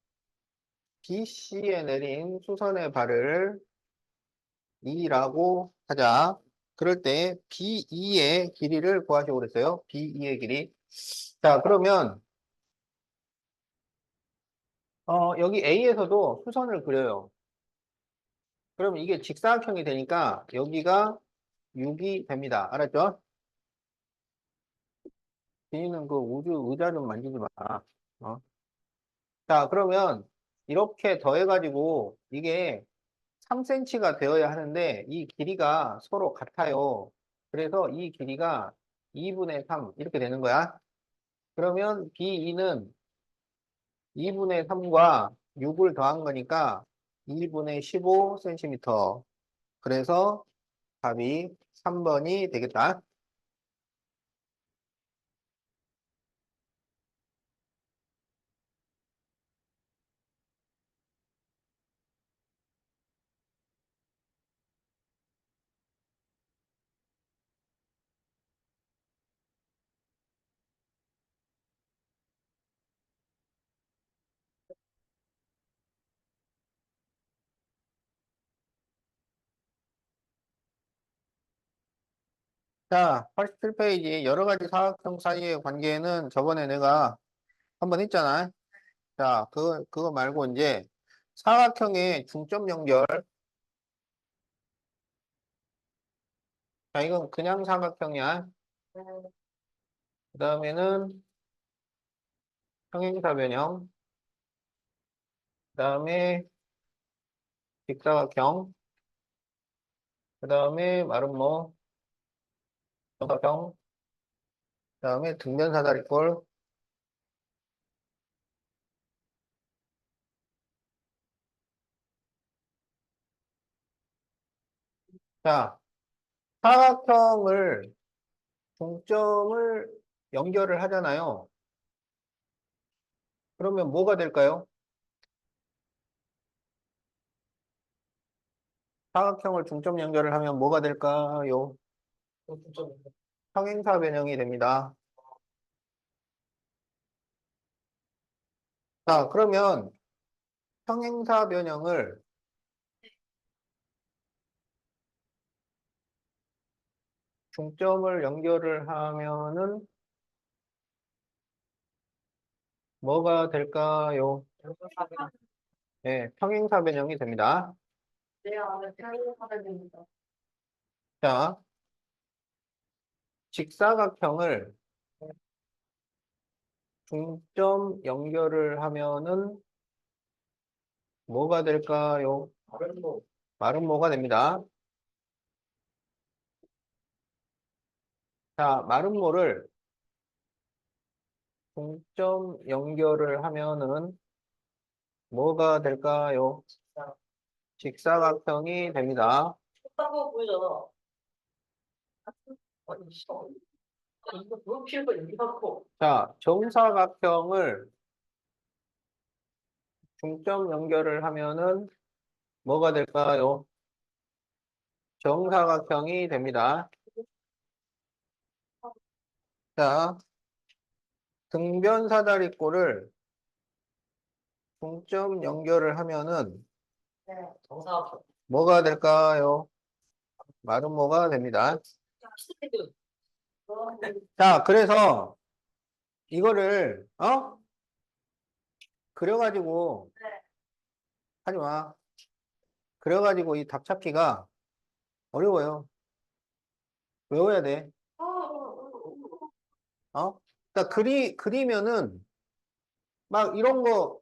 BC에 내린 수선의 발을 E라고 하자. 그럴 때 BE의 길이를 구하시고 그랬어요. BE의 길이. 자, 그러면 여기 A에서도 수선을 그려요. 그럼 이게 직사각형이 되니까 여기가 6이 됩니다. 알았죠? B는 그 우주 의자 좀 만지지 마. 어? 자, 그러면 이렇게 더해가지고 이게 3cm가 되어야 하는데 이 길이가 서로 같아요. 그래서 이 길이가 2분의 3 이렇게 되는 거야. 그러면 B2는 2분의 3과 6을 더한 거니까 2분의 15cm. 그래서 답이 3번이 되겠다. 자, 87페이지 여러 가지 사각형 사이의 관계는 저번에 내가 한번 했잖아. 자, 그거 말고 이제 사각형의 중점 연결. 자, 이건 그냥 사각형이야. 그 다음에는 평행사 변형. 그 다음에 직사각형. 그 다음에 마름모. 정사각형. 그 다음에 등변사다리꼴. 자, 사각형을 중점을 연결을 하잖아요. 그러면 뭐가 될까요? 사각형을 중점 연결을 하면 뭐가 될까요? 평행사 변형이 됩니다. 자, 그러면 평행사 변형을 중점을 연결을 하면은 뭐가 될까요? 네, 평행사 변형이 됩니다. 자, 직사각형을 중점 연결을 하면은 뭐가 될까요? 마름모가 됩니다. 자, 마름모를 중점 연결을 하면은 뭐가 될까요? 직사각형이 됩니다. 거 보이잖아. 아니, 이거 뭐 피는 거 여기갖고. 자, 정사각형을 중점 연결을 하면은 뭐가 될까요? 정사각형이 됩니다. 자, 등변사다리꼴을 중점 연결을 하면은 네. 정사각형. 뭐가 될까요? 마름모가 됩니다. 스피드. 자, 그래서 이거를 그려가지고 하지 마. 그려가지고 이 답 찾기가 어려워요. 외워야 돼. 어? 그러니까 그리면은 막 이런 거,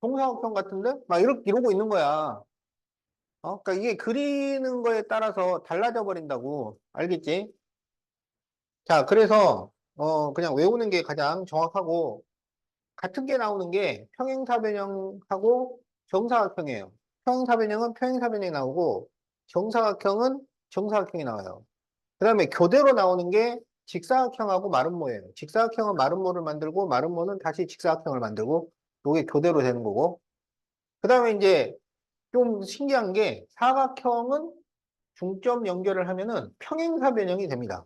동사각형 같은데? 막 이러고 있는 거야. 그러니까 이게 그리는 거에 따라서 달라져 버린다고. 알겠지? 자, 그래서, 그냥 외우는 게 가장 정확하고, 같은 게 나오는 게 평행사변형하고 정사각형이에요. 평행사변형은 평행사변형이 나오고, 정사각형은 정사각형이 나와요. 그 다음에 교대로 나오는 게 직사각형하고 마름모예요. 직사각형은 마름모를 만들고, 마름모는 다시 직사각형을 만들고, 이게 교대로 되는 거고. 그 다음에 이제 좀 신기한 게 사각형은 중점 연결을 하면은 평행사 변형이 됩니다.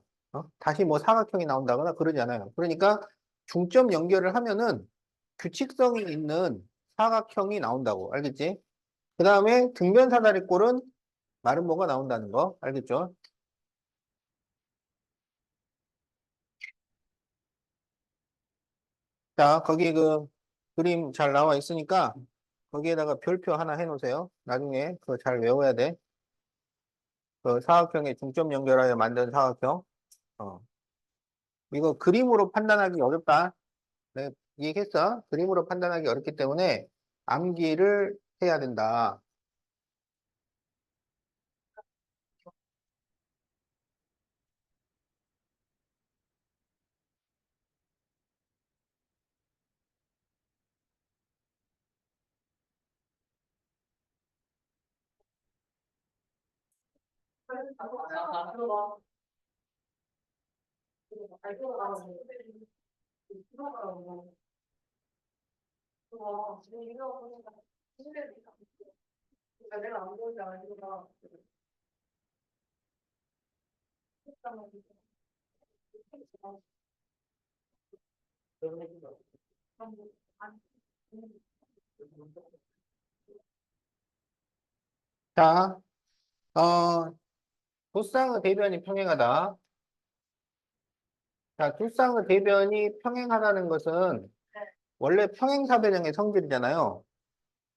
다시 뭐 사각형이 나온다거나 그러지 않아요. 그러니까 중점 연결을 하면은 규칙성이 있는 사각형이 나온다고. 알겠지? 그 다음에 등변 사다리꼴은 마른 모가 나온다는 거. 알겠죠? 자, 거기 그 그림 잘 나와 있으니까 거기에다가 별표 하나 해 놓으세요. 나중에 그거 잘 외워야 돼. 그 사각형의 중점 연결하여 만든 사각형. 어. 이거 그림으로 판단하기 어렵다. 네, 얘기했어. 그림으로 판단하기 어렵기 때문에 암기를 해야 된다. 아, 들어가. 잘 들어가. 들어가. 지금 이거 보니까 내가 안 보이지 않으니까 자, 두쌍의 대변이 평행하다. 자, 두쌍의 대변이 평행하다는 것은 원래 평행사변형의 성질이잖아요.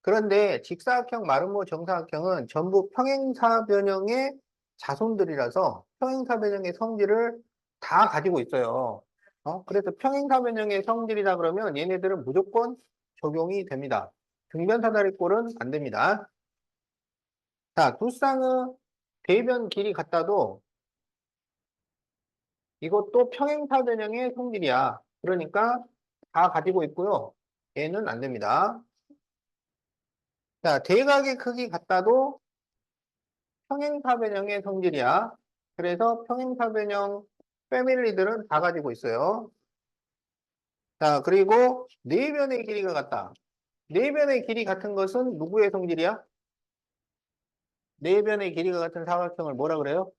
그런데 직사각형, 마름모, 정사각형은 전부 평행사변형의 자손들이라서 평행사변형의 성질을 다 가지고 있어요. 그래서 평행사변형의 성질이다 그러면 얘네들은 무조건 적용이 됩니다. 등변사다리꼴은 안 됩니다. 자, 두쌍의 대변 길이 같다도 이것도 평행사변형의 성질이야. 그러니까 다 가지고 있고요. 얘는 안 됩니다. 자, 대각의 크기 같다도 평행사변형의 성질이야. 그래서 평행사변형 패밀리들은 다 가지고 있어요. 자, 그리고 내변의 길이가 같다. 내변의 길이 같은 것은 누구의 성질이야? 내변의 길이가 같은 사각형을 뭐라 그래요?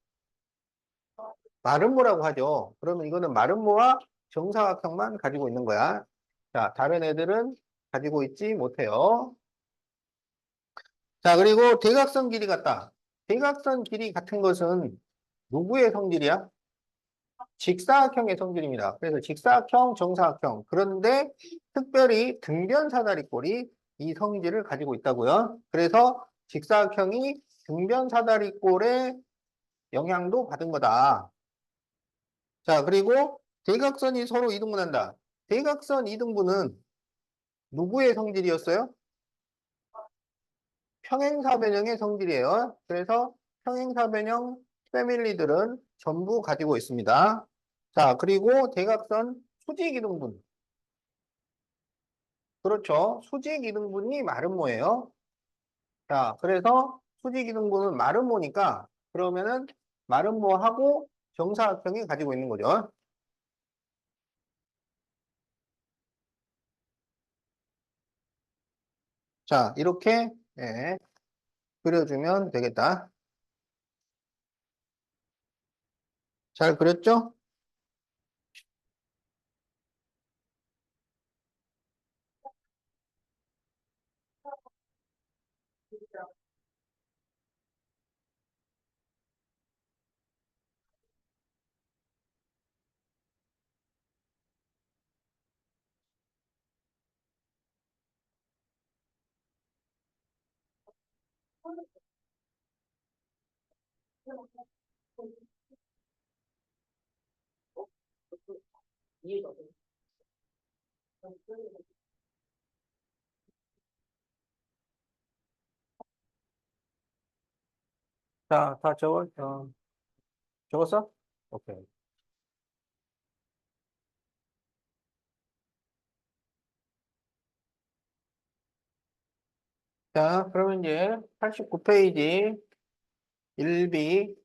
마름모라고 하죠. 그러면 이거는 마름모와 정사각형만 가지고 있는 거야. 자, 다른 애들은 가지고 있지 못해요. 자, 그리고 대각선 길이 같다. 대각선 길이 같은 것은 누구의 성질이야? 직사각형의 성질입니다. 그래서 직사각형, 정사각형. 그런데 특별히 등변 사다리꼴이 이 성질을 가지고 있다고요. 그래서 직사각형이 등변 사다리꼴의 영향도 받은 거다. 자, 그리고 대각선이 서로 이등분한다. 대각선 이등분은 누구의 성질이었어요? 평행사변형의 성질이에요. 그래서 평행사변형 패밀리들은 전부 가지고 있습니다. 자, 그리고 대각선 수직이등분. 그렇죠. 수직이등분이 마름모예요. 자, 그래서 수직이등분은 마름모니까 그러면은 마름모하고 정사각형이 가지고 있는 거죠. 자, 이렇게 예, 그려주면 되겠다. 잘 그렸죠? 이해가 돼. 자, 다 적었어? 오케이. 자, 그러면 이제 89페이지 1B.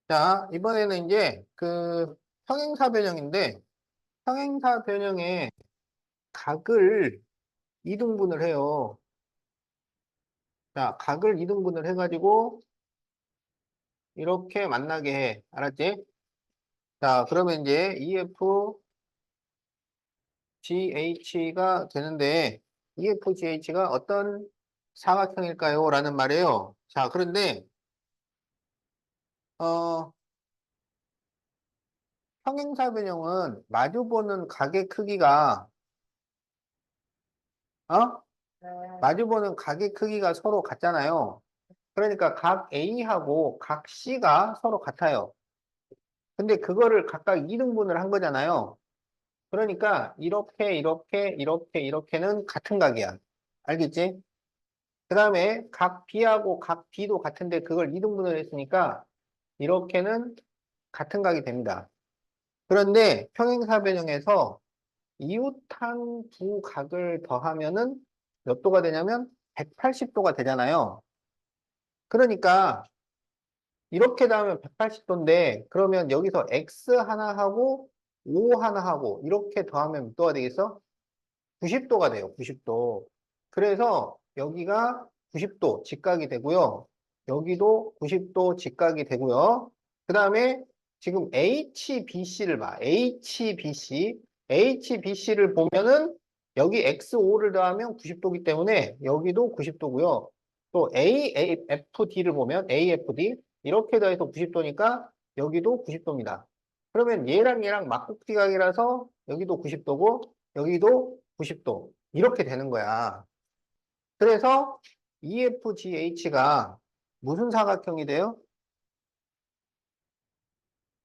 자, 이번에는 이제 그 평행사 변형인데 평행사 변형의 각을 이등분을 해요. 자, 각을 이등분을 해가지고 이렇게 만나게 해. 알았지? 자, 그러면 이제 EFGH가 되는데 EFGH가 어떤 사각형일까요? 라는 말이에요. 자, 그런데 어, 평행사변형은 마주보는 각의 크기가 어? 마주보는 각의 크기가 서로 같잖아요. 그러니까 각 A하고 각 C가 서로 같아요. 근데 그거를 각각 이등분을 한 거잖아요. 그러니까 이렇게는 같은 각이야. 알겠지? 그 다음에 각 B하고 각 D도 같은데 그걸 이등분을 했으니까 이렇게는 같은 각이 됩니다. 그런데 평행사변형에서 이웃한 두 각을 더하면은 몇 도가 되냐면 180도가 되잖아요. 그러니까 이렇게 나오면 180도인데 그러면 여기서 X 하나 하고 O 하나 하고 이렇게 더하면 몇 도가 되겠어? 90도가 돼요. 90도. 그래서 여기가 90도 직각이 되고요. 여기도 90도 직각이 되고요. 그 다음에 지금 HBC를 봐. HBC. HBC를 보면은 여기 XO를 더하면 90도이기 때문에 여기도 90도고요. 또 AFD를 보면 AFD 이렇게 더해서 90도니까 여기도 90도입니다. 그러면 얘랑 막국지각이라서 여기도 90도고 여기도 90도. 이렇게 되는 거야. 그래서 EFGH가 무슨 사각형이 돼요?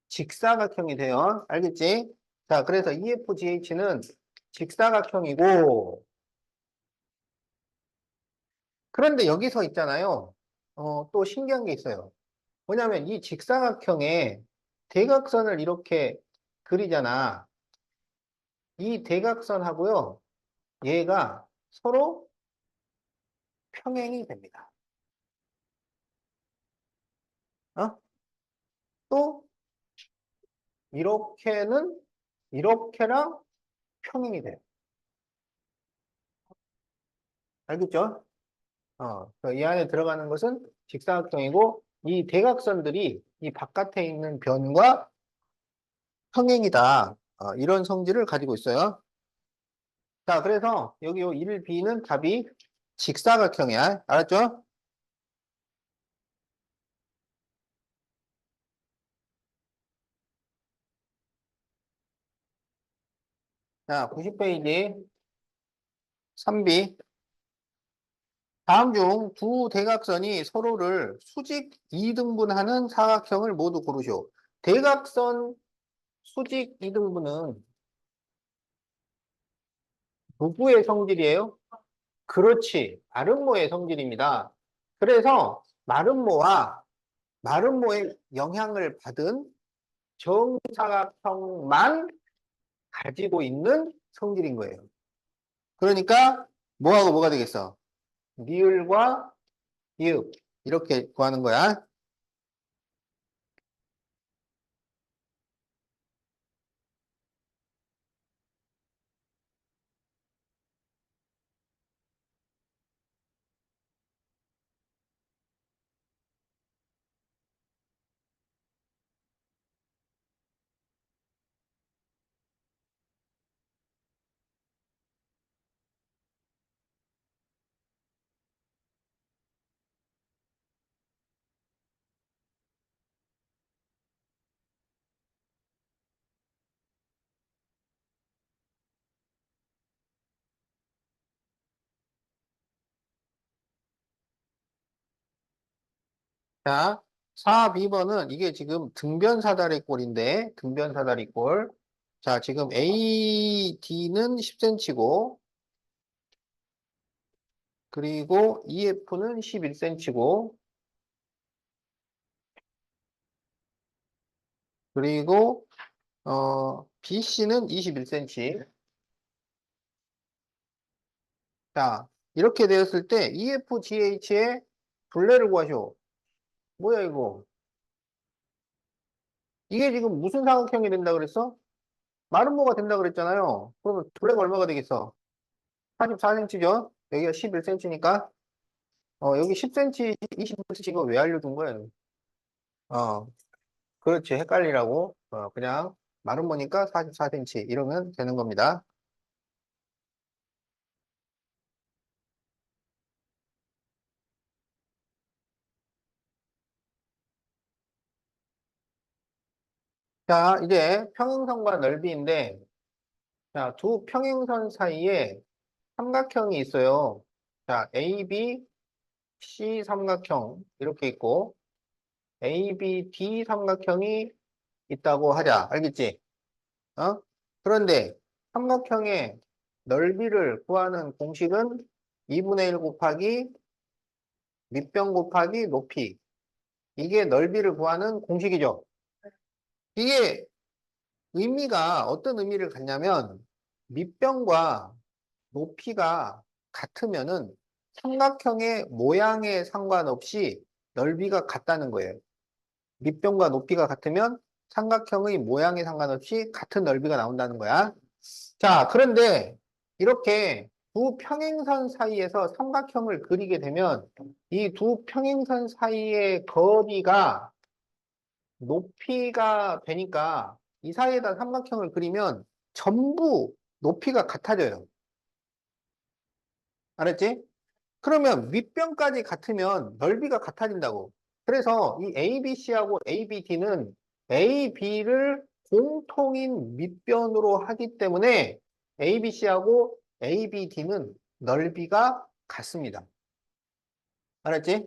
직사각형이 돼요. 알겠지? 자, 그래서 EFGH는 직사각형이고, 그런데 여기서 있잖아요. 또 신기한 게 있어요. 뭐냐면 이 직사각형에 대각선을 이렇게 그리잖아. 이 대각선하고요. 얘가 서로 평행이 됩니다. 어? 또 이렇게는 이렇게랑 평행이 돼요. 알겠죠? 이 안에 들어가는 것은 직사각형이고 이 대각선들이 이 바깥에 있는 변과 평행이다. 이런 성질을 가지고 있어요. 자, 그래서 여기 요 1, B는 답이 직사각형이야. 알았죠? 자, 90페이지 3B. 다음 중 두 대각선이 서로를 수직 이등분하는 사각형을 모두 고르시오. 대각선 수직 이등분은 누구의 성질이에요? 그렇지. 마름모의 성질입니다. 그래서 마름모의 영향을 받은 정사각형만 가지고 있는 성질인 거예요. 그러니까 뭐하고 뭐가 되겠어? 니을과 이읍 이렇게 구하는 거야. 자, 4, B번은 이게 지금 등변사다리 꼴인데 등변사다리 꼴. 자, 지금 AD는 10cm고 그리고 EF는 11cm고 그리고 BC는 21cm. 자, 이렇게 되었을 때 EFGH의 둘레를 구하시오. 뭐야 이거? 이게 지금 무슨 사각형이 된다 그랬어? 마름모가 된다 그랬잖아요. 그러면 둘레가 얼마가 되겠어? 44cm죠? 여기가 11cm니까, 여기 10cm, 20cm 이거 왜 알려둔 거예요? 어, 그렇지. 헷갈리라고. 그냥 마른 거니까 44cm 이러면 되는 겁니다. 자, 이제 평행선과 넓이인데, 자, 두 평행선 사이에 삼각형이 있어요. 자, AB, C 삼각형 이렇게 있고, ABD 삼각형이 있다고 하자. 알겠지? 어? 그런데 삼각형의 넓이를 구하는 공식은 2분의 1 곱하기 밑변 곱하기 높이. 이게 넓이를 구하는 공식이죠. 이게 의미가 어떤 의미를 갖냐면 밑변과 높이가 같으면은 삼각형의 모양에 상관없이 넓이가 같다는 거예요. 밑변과 높이가 같으면 삼각형의 모양에 상관없이 같은 넓이가 나온다는 거야. 자, 그런데 이렇게 두 평행선 사이에서 삼각형을 그리게 되면 이 두 평행선 사이의 거리가 높이가 되니까 이 사이에다 삼각형을 그리면 전부 높이가 같아져요. 알았지? 그러면 밑변까지 같으면 넓이가 같아진다고. 그래서 이 ABC하고 ABD는 AB를 공통인 밑변으로 하기 때문에 ABC하고 ABD는 넓이가 같습니다. 알았지?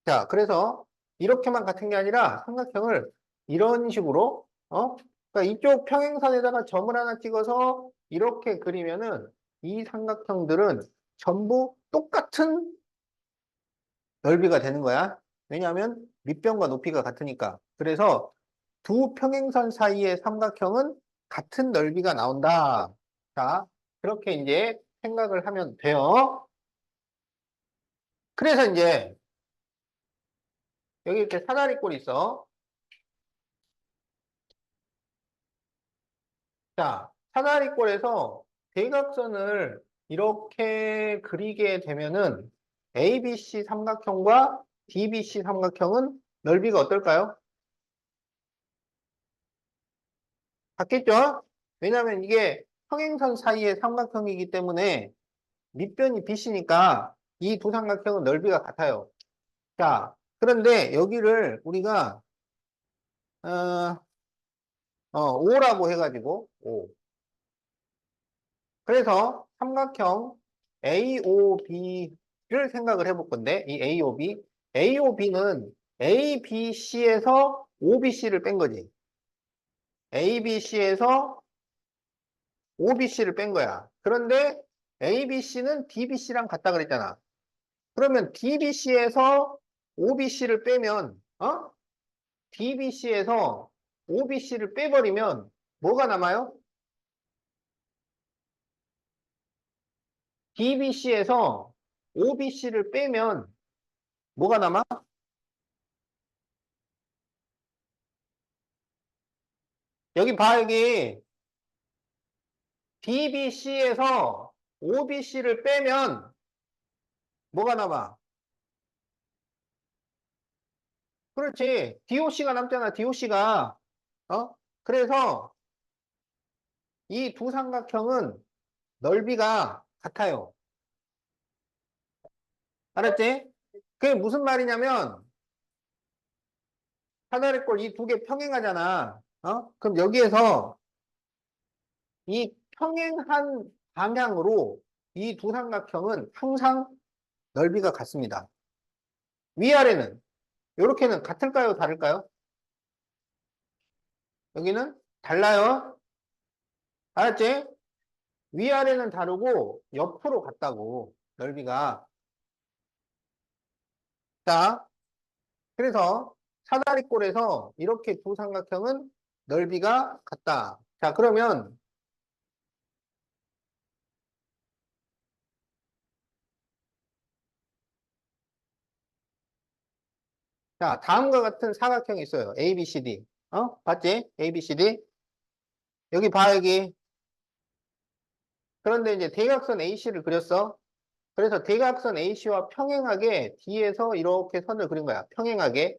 자, 그래서 이렇게만 같은 게 아니라 삼각형을 이런 식으로, 그러니까 이쪽 평행선에다가 점을 하나 찍어서 이렇게 그리면은 이 삼각형들은 전부 똑같은 넓이가 되는 거야. 왜냐하면 밑변과 높이가 같으니까. 그래서 두 평행선 사이의 삼각형은 같은 넓이가 나온다. 자, 그렇게 이제 생각을 하면 돼요. 그래서 이제 여기 이렇게 사다리꼴이 있어. 자, 사다리꼴에서 대각선을 이렇게 그리게 되면은 ABC 삼각형과 DBC 삼각형은 넓이가 어떨까요? 같겠죠? 왜냐하면 이게 평행선 사이의 삼각형이기 때문에 밑변이 BC니까 이 두 삼각형은 넓이가 같아요. 자, 그런데 여기를 우리가 어, 5라고 해가지고 5. 그래서 삼각형 AOB를 생각을 해볼 건데 이 AOB, AOB는 ABC에서 OBC를 뺀 거지. ABC에서 OBC를 뺀 거야. 그런데 ABC는 DBC랑 같다 그랬잖아. 그러면 DBC에서 OBC를 빼면, DBC에서 OBC를 빼버리면 뭐가 남아요? DBC에서 OBC를 빼면 뭐가 남아? 여기 봐, 여기. DBC에서 OBC를 빼면 뭐가 남아? 그렇지. DOC가 남잖아, DOC가. 그래서 이 두 삼각형은 넓이가 같아요. 알았지? 그게 무슨 말이냐면, 사다리꼴 이 두 개 평행하잖아. 그럼 여기에서 이 평행한 방향으로 이 두 삼각형은 항상 넓이가 같습니다. 위아래는, 이렇게는 같을까요? 다를까요? 여기는 달라요. 알았지? 위아래는 다르고 옆으로 같다고 넓이가. 자, 그래서 사다리꼴에서 이렇게 두 삼각형은 넓이가 같다. 자, 그러면 자, 다음과 같은 사각형이 있어요. ABCD. 봤지? ABCD. 여기 봐, 여기. 그런데 이제 대각선 AC를 그렸어. 그래서 대각선 AC와 평행하게 D에서 이렇게 선을 그린 거야. 평행하게.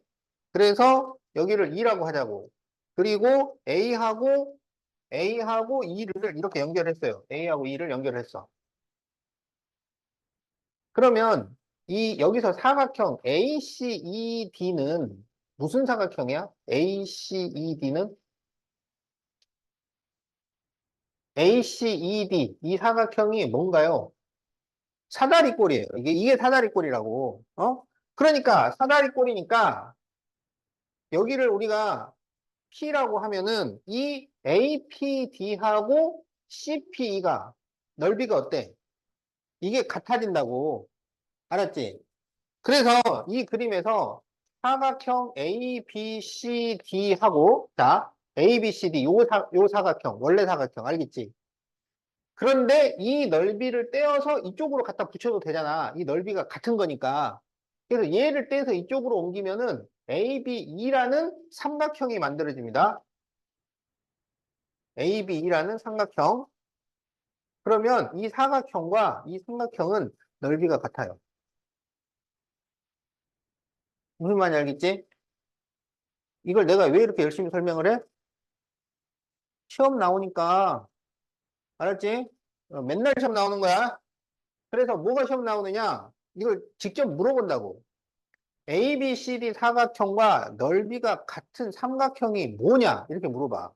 그래서 여기를 E라고 하자고. 그리고 A하고 E를 이렇게 연결했어요. A하고 E를 연결했어. 그러면 이 여기서 사각형 ACED는 무슨 사각형이야? ACED 이 사각형이 뭔가요? 사다리꼴이에요. 이게 사다리꼴이라고. 어? 그러니까 사다리꼴이니까 여기를 우리가 P라고 하면은 이 APD하고 CPE가 넓이가 어때? 이게 같아진다고. 알았지? 그래서 이 그림에서 사각형 ABCD하고 자, ABCD 요 사각형 원래 사각형 알겠지? 그런데 이 넓이를 떼어서 이쪽으로 갖다 붙여도 되잖아. 이 넓이가 같은 거니까. 그래서 얘를 떼서 이쪽으로 옮기면은 ABE라는 삼각형이 만들어집니다. ABE라는 삼각형. 그러면 이 사각형과 이 삼각형은 넓이가 같아요. 무슨 말인지 알겠지? 이걸 내가 왜 이렇게 열심히 설명을 해? 시험 나오니까, 알았지? 맨날 시험 나오는 거야. 그래서 뭐가 시험 나오느냐? 이걸 직접 물어본다고. ABCD 사각형과 넓이가 같은 삼각형이 뭐냐? 이렇게 물어봐.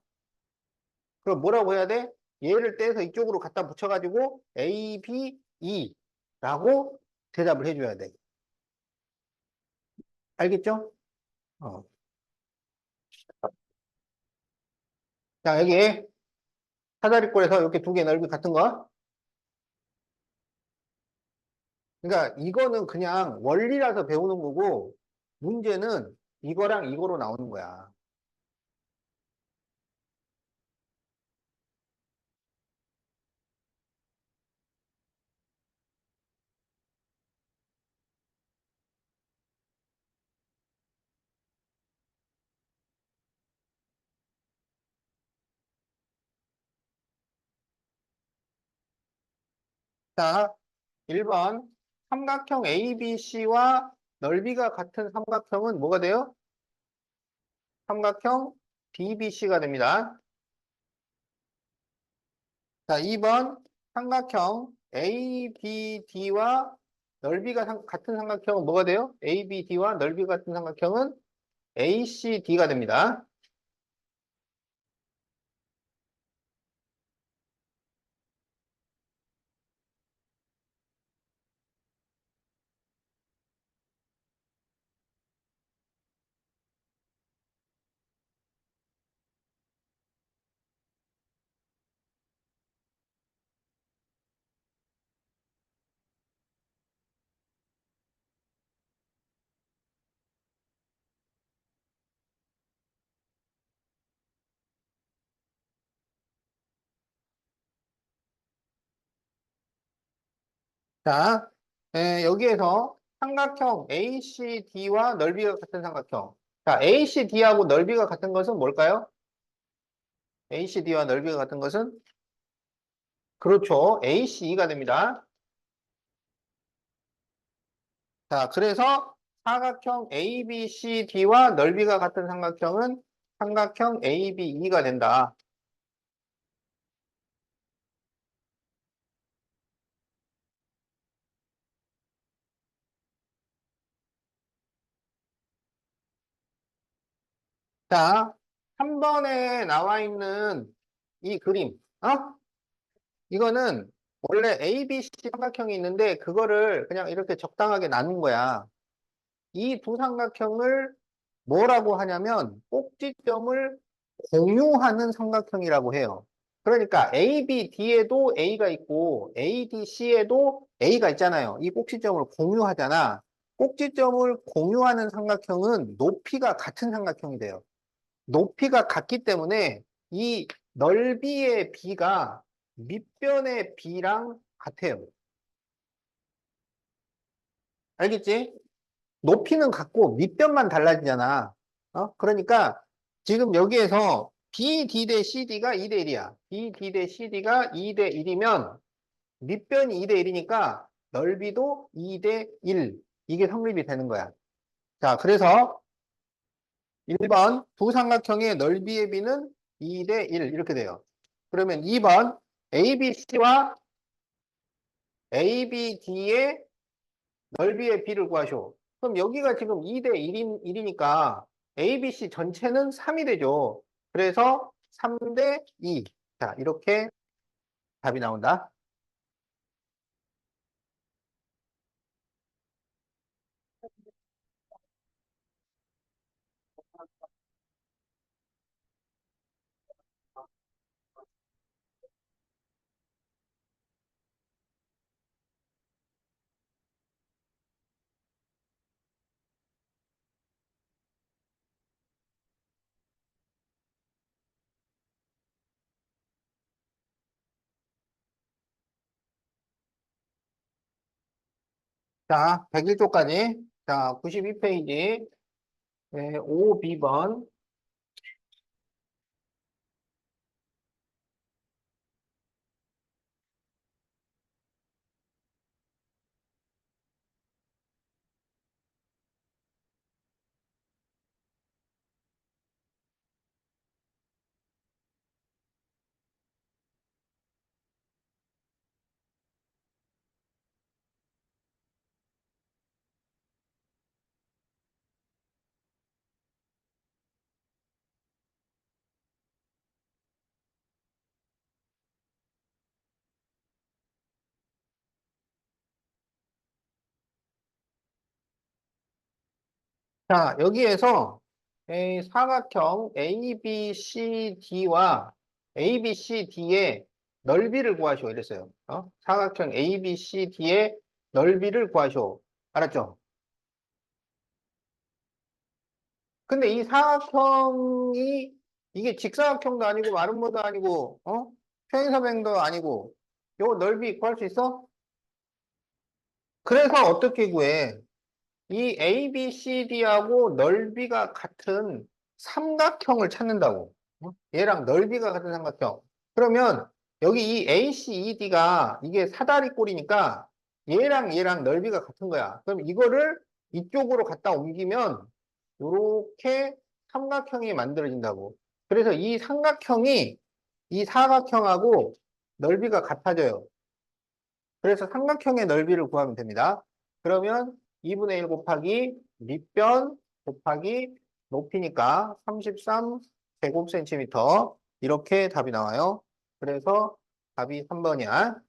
그럼 뭐라고 해야 돼? 얘를 떼서 이쪽으로 갖다 붙여가지고 ABE라고 대답을 해줘야 돼. 알겠죠? 어. 자, 여기 사다리꼴에서 이렇게 두 개 넓이 같은 거. 그러니까 이거는 그냥 원리라서 배우는 거고, 문제는 이거랑 이거로 나오는 거야. 자, 1번. 삼각형 ABC와 넓이가 같은 삼각형은 뭐가 돼요? 삼각형 DBC가 됩니다. 자, 2번. 삼각형 ABD와 넓이가 같은 삼각형은 뭐가 돼요? ABD와 넓이가 같은 삼각형은 ACD가 됩니다. 자, 여기에서 삼각형 ACD와 넓이가 같은 삼각형. 자, ACD하고 넓이가 같은 것은 뭘까요? ACD와 넓이가 같은 것은? 그렇죠. ACE가 됩니다. 자, 그래서 사각형 ABCD와 넓이가 같은 삼각형은 삼각형 ABE가 된다. 자, 3번에 나와 있는 이 그림, 어? 이거는 원래 ABC 삼각형이 있는데 그거를 그냥 이렇게 적당하게 나눈 거야. 이 두 삼각형을 뭐라고 하냐면 꼭지점을 공유하는 삼각형이라고 해요. 그러니까 ABD에도 A가 있고 ADC에도 A가 있잖아요. 이 꼭지점을 공유하잖아. 꼭지점을 공유하는 삼각형은 높이가 같은 삼각형이 돼요. 높이가 같기 때문에 이 넓이의 B가 밑변의 B랑 같아요. 알겠지? 높이는 같고 밑변만 달라지잖아. 그러니까 지금 여기에서 BD 대 CD가 2대 1이야. BD 대 CD가 2대 1이면 밑변이 2대 1이니까 넓이도 2대 1. 이게 성립이 되는 거야. 자, 그래서 1번 두 삼각형의 넓이의 비는 2대 1 이렇게 돼요. 그러면 2번 ABC와 ABD의 넓이의 비를 구하시오. 그럼 여기가 지금 2대 1이니까 ABC 전체는 3이 되죠. 그래서 3대 2. 자, 이렇게 답이 나온다. 자, 101쪽까지. 자, 92페이지. 네, 5B번. 자, 여기에서 이 사각형 ABCD와 ABCD의 넓이를 구하시오. 이랬어요. 사각형 ABCD의 넓이를 구하시오. 알았죠? 근데 이 사각형이 이게 직사각형도 아니고 마름모도 아니고 평행사변도 아니고 요 넓이 구할 수 있어? 그래서 어떻게 구해? 이 ABCD하고 넓이가 같은 삼각형을 찾는다고. 얘랑 넓이가 같은 삼각형. 그러면 여기 이 ACED가 이게 사다리꼴이니까 얘랑 넓이가 같은 거야. 그럼 이거를 이쪽으로 갖다 옮기면 이렇게 삼각형이 만들어진다고. 그래서 이 삼각형이 이 사각형하고 넓이가 같아져요. 그래서 삼각형의 넓이를 구하면 됩니다. 그러면 2분의 1 곱하기 밑변 곱하기 높이니까 33 제곱센티미터 이렇게 답이 나와요. 그래서 답이 3번이야.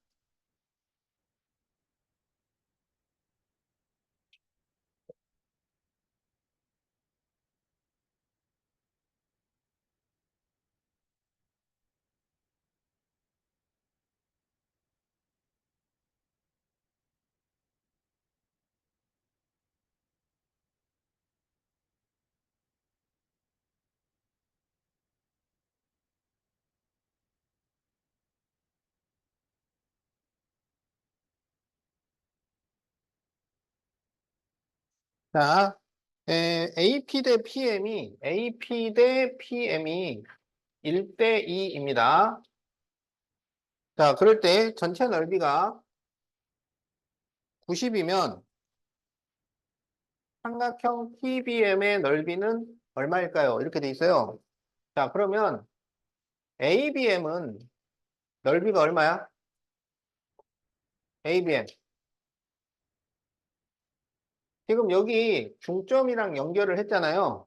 자, AP 대 PM이 1대 2입니다. 자, 그럴 때 전체 넓이가 90이면 삼각형 PBM의 넓이는 얼마일까요? 이렇게 돼 있어요. 자, 그러면 ABM은 넓이가 얼마야? ABM. 지금 여기 중점이랑 연결을 했잖아요.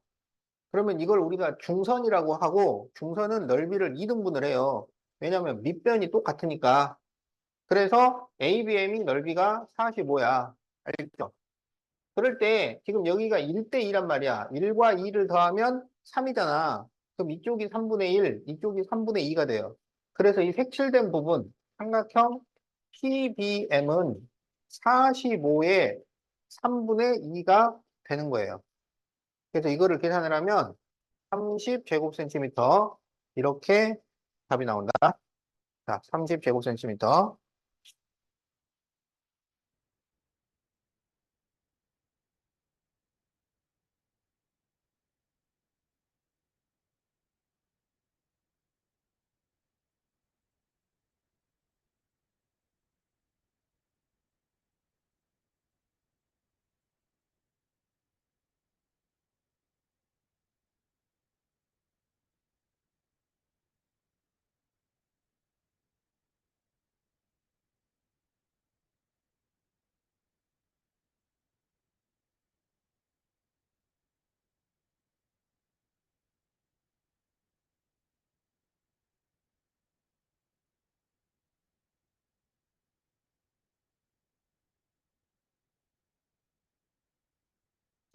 그러면 이걸 우리가 중선이라고 하고 중선은 넓이를 2등분을 해요. 왜냐하면 밑변이 똑같으니까. 그래서 ABM이 넓이가 45야. 알겠죠? 그럴 때 지금 여기가 1대 2란 말이야. 1과 2를 더하면 3이잖아. 그럼 이쪽이 3분의 1, 이쪽이 3분의 2가 돼요. 그래서 이 색칠된 부분, 삼각형 PBM은 45의 3분의 2가 되는 거예요. 그래서 이거를 계산을 하면 30제곱센티미터 이렇게 답이 나온다. 자, 30제곱센티미터.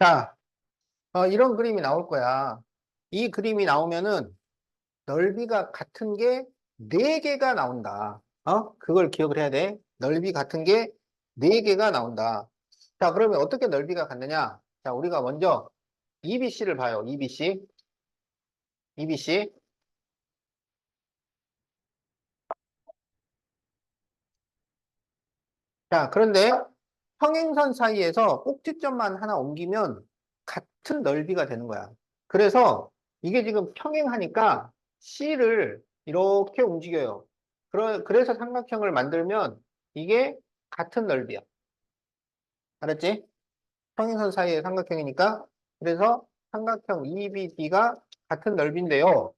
자, 이런 그림이 나올 거야. 이 그림이 나오면은 넓이가 같은 게 네개가 나온다. 그걸 기억을 해야 돼. 넓이 같은 게 네개가 나온다. 자, 그러면 어떻게 넓이가 같느냐? 자, 우리가 먼저 EBC를 봐요. EBC. EBC. 자, 그런데 평행선 사이에서 꼭지점만 하나 옮기면 같은 넓이가 되는 거야. 그래서 이게 지금 평행하니까 C를 이렇게 움직여요. 그래서 삼각형을 만들면 이게 같은 넓이야. 알았지? 평행선 사이의 삼각형이니까. 그래서 삼각형 EBD가 같은 넓이인데요.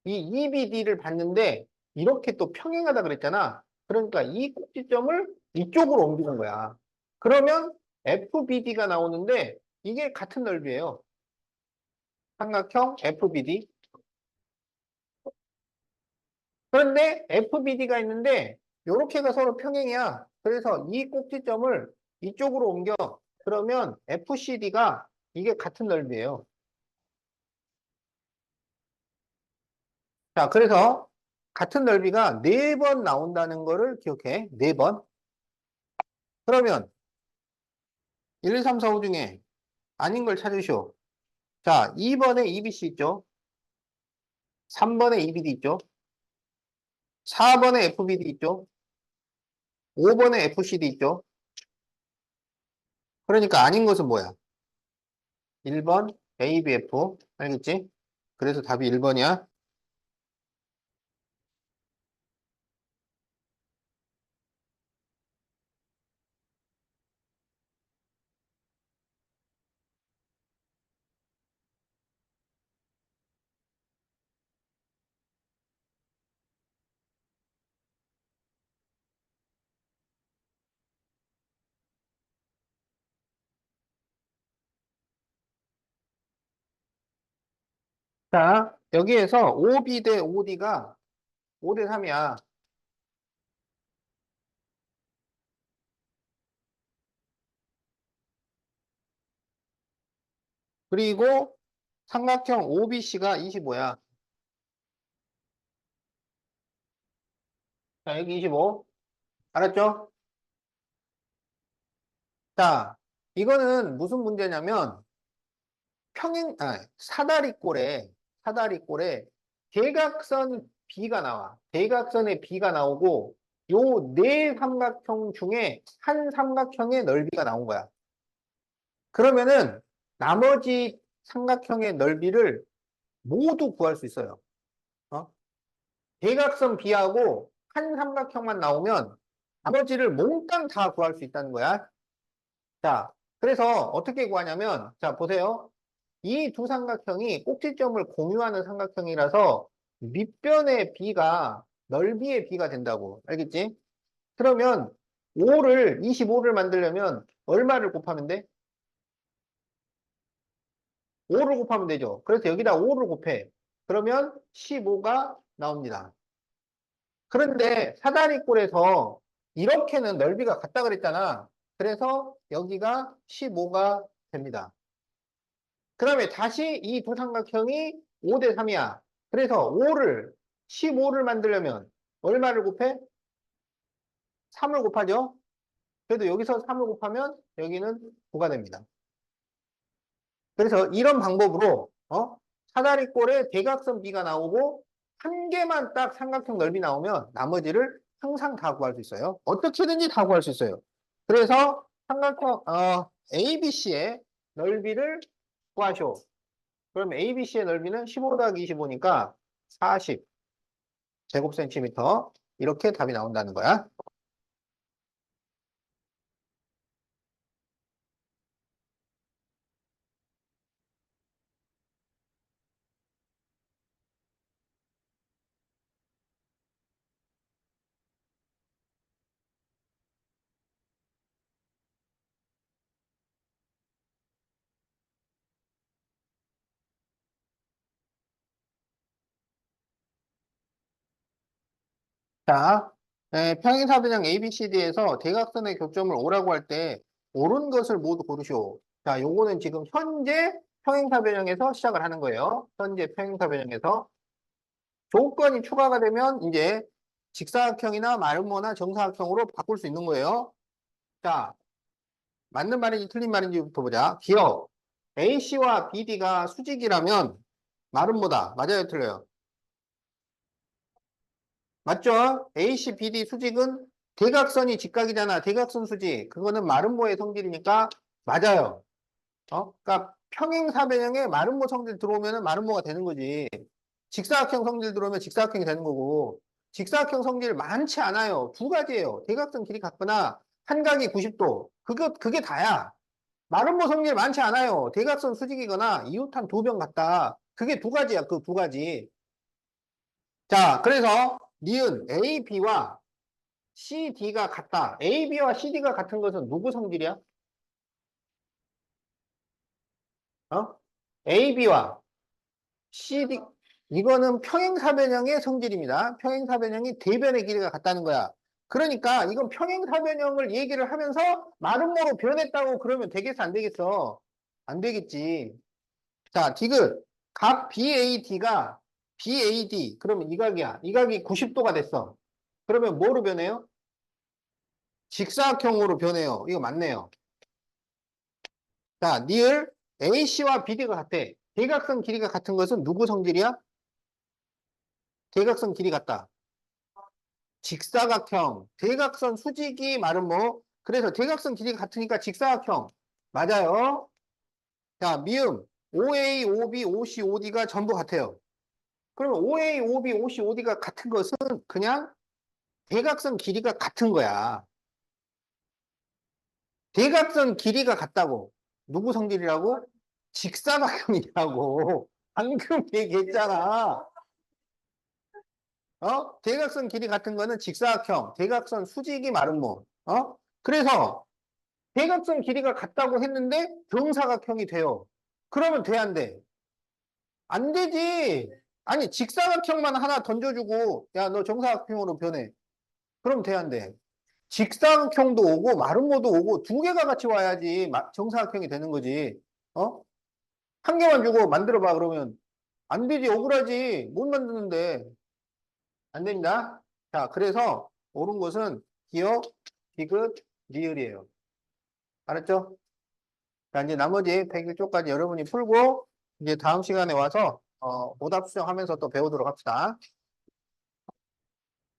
이 EBD를 봤는데 이렇게 또 평행하다 그랬잖아. 그러니까 이 꼭지점을 이쪽으로 옮기는 거야. 그러면 FBD가 나오는데 이게 같은 넓이에요. 삼각형 FBD. 그런데 FBD가 있는데 요렇게가 서로 평행이야. 그래서 이 꼭지점을 이쪽으로 옮겨. 그러면 FCD가 이게 같은 넓이에요. 자, 그래서 같은 넓이가 네 번 나온다는 거를 기억해. 네 번. 그러면 1, 2, 3, 4, 5 중에 아닌 걸 찾으시오. 자, 2번에 EBC 있죠? 3번에 EBD 있죠? 4번에 FBD 있죠? 5번에 FCD 있죠? 그러니까 아닌 것은 뭐야? 1번 ABF. 알겠지? 그래서 답이 1번이야. 자, 여기에서 OB 대 OD가 5 대 3이야. 그리고 삼각형 OBC가 25야. 자, 여기 25. 알았죠? 자, 이거는 무슨 문제냐면 사다리꼴에 대각선 B가 나와. 대각선에 B가 나오고 요 네 삼각형 중에 한 삼각형의 넓이가 나온 거야. 그러면은 나머지 삼각형의 넓이를 모두 구할 수 있어요. 어? 대각선 B하고 한 삼각형만 나오면 나머지를 몽땅 다 구할 수 있다는 거야. 자, 그래서 어떻게 구하냐면, 자, 보세요. 이 두 삼각형이 꼭지점을 공유하는 삼각형이라서 밑변의 B가 넓이의 B가 된다고. 알겠지? 그러면 25를 만들려면 얼마를 곱하면 돼? 5를 곱하면 되죠. 그래서 여기다 5를 곱해. 그러면 15가 나옵니다. 그런데 사다리꼴에서 이렇게는 넓이가 같다 그랬잖아. 그래서 여기가 15가 됩니다. 그 다음에 다시 이 두 삼각형이 5 대 3이야. 그래서 15를 만들려면 얼마를 곱해? 3을 곱하죠? 그래도 여기서 3을 곱하면 여기는 9가 됩니다. 그래서 이런 방법으로 사다리꼴에 대각선 B가 나오고 한 개만 딱 삼각형 넓이 나오면 나머지를 항상 다 구할 수 있어요. 어떻게든지 다 구할 수 있어요. 그래서 삼각형 ABC의 넓이를 구하시오. 그럼 ABC의 넓이는 15 더하기 25니까 40 제곱센티미터 이렇게 답이 나온다는 거야. 자, 평행사변형 ABCD에서 대각선의 교점을 O라고 할 때 옳은 것을 모두 고르시오. 자, 요거는 지금 현재 평행사 변형에서 시작을 하는 거예요. 현재 평행사 변형에서. 조건이 추가가 되면 이제 직사각형이나 마름모나 정사각형으로 바꿀 수 있는 거예요. 자, 맞는 말인지 틀린 말인지부터 보자. 기억. AC와 BD가 수직이라면 마름모다. 맞아요, 틀려요? 맞죠? AC, BD 수직은 대각선이 직각이잖아. 대각선 수직. 그거는 마름모의 성질이니까 맞아요. 그러니까 평행사변형에 마름모 성질 들어오면 마름모가 되는 거지. 직사각형 성질 들어오면 직사각형이 되는 거고, 직사각형 성질 많지 않아요. 두 가지예요. 대각선 길이 같거나 한각이 90도. 그게 다야. 마름모 성질 많지 않아요. 대각선 수직이거나 이웃한 두 변 같다. 그게 두 가지야. 그 두 가지. 자, 그래서 니은 AB와 CD가 같다. AB와 CD가 같은 것은 누구 성질이야? AB와 CD, 이거는 평행사변형의 성질입니다. 평행사변형이 대변의 길이가 같다는 거야. 그러니까 이건 평행사변형을 얘기를 하면서 마름모로 변했다고 그러면 되겠어, 안 되겠어? 안 되겠지. 자, 디귿. 각 BAD가 BAD, 그러면 이 각이야. 이 각이 90도가 됐어. 그러면 뭐로 변해요? 직사각형으로 변해요. 이거 맞네요. 자, 니을 AC와 BD가 같아. 대각선 길이가 같은 것은 누구 성질이야? 대각선 길이 같다. 직사각형, 대각선 수직이 말은 뭐? 그래서 대각선 길이가 같으니까 직사각형. 맞아요. 자, 미음. OA, OB, OC, OD가 전부 같아요. 그러면 OA, OB, OC, OD가 같은 것은 그냥 대각선 길이가 같은 거야. 대각선 길이가 같다고. 누구 성질이라고? 직사각형이라고. 방금 얘기했잖아. 대각선 길이 같은 거는 직사각형, 대각선 수직이 마른 뭐. 그래서 대각선 길이가 같다고 했는데 정사각형이 돼요. 그러면 돼, 안 돼? 안 되지. 아니, 직사각형만 하나 던져주고, 야, 너 정사각형으로 변해. 그럼 돼, 안 돼? 직사각형도 오고, 마름모도 오고, 두 개가 같이 와야지 정사각형이 되는 거지. 어? 한 개만 주고 만들어봐, 그러면. 안 되지, 억울하지. 못 만드는데. 안 됩니다. 자, 그래서 옳은 것은 기억, 디귿, 리을이에요. 알았죠? 자, 이제 나머지 101쪽까지 여러분이 풀고, 이제 다음 시간에 와서, 오답 수정하면서 또 배우도록 합시다.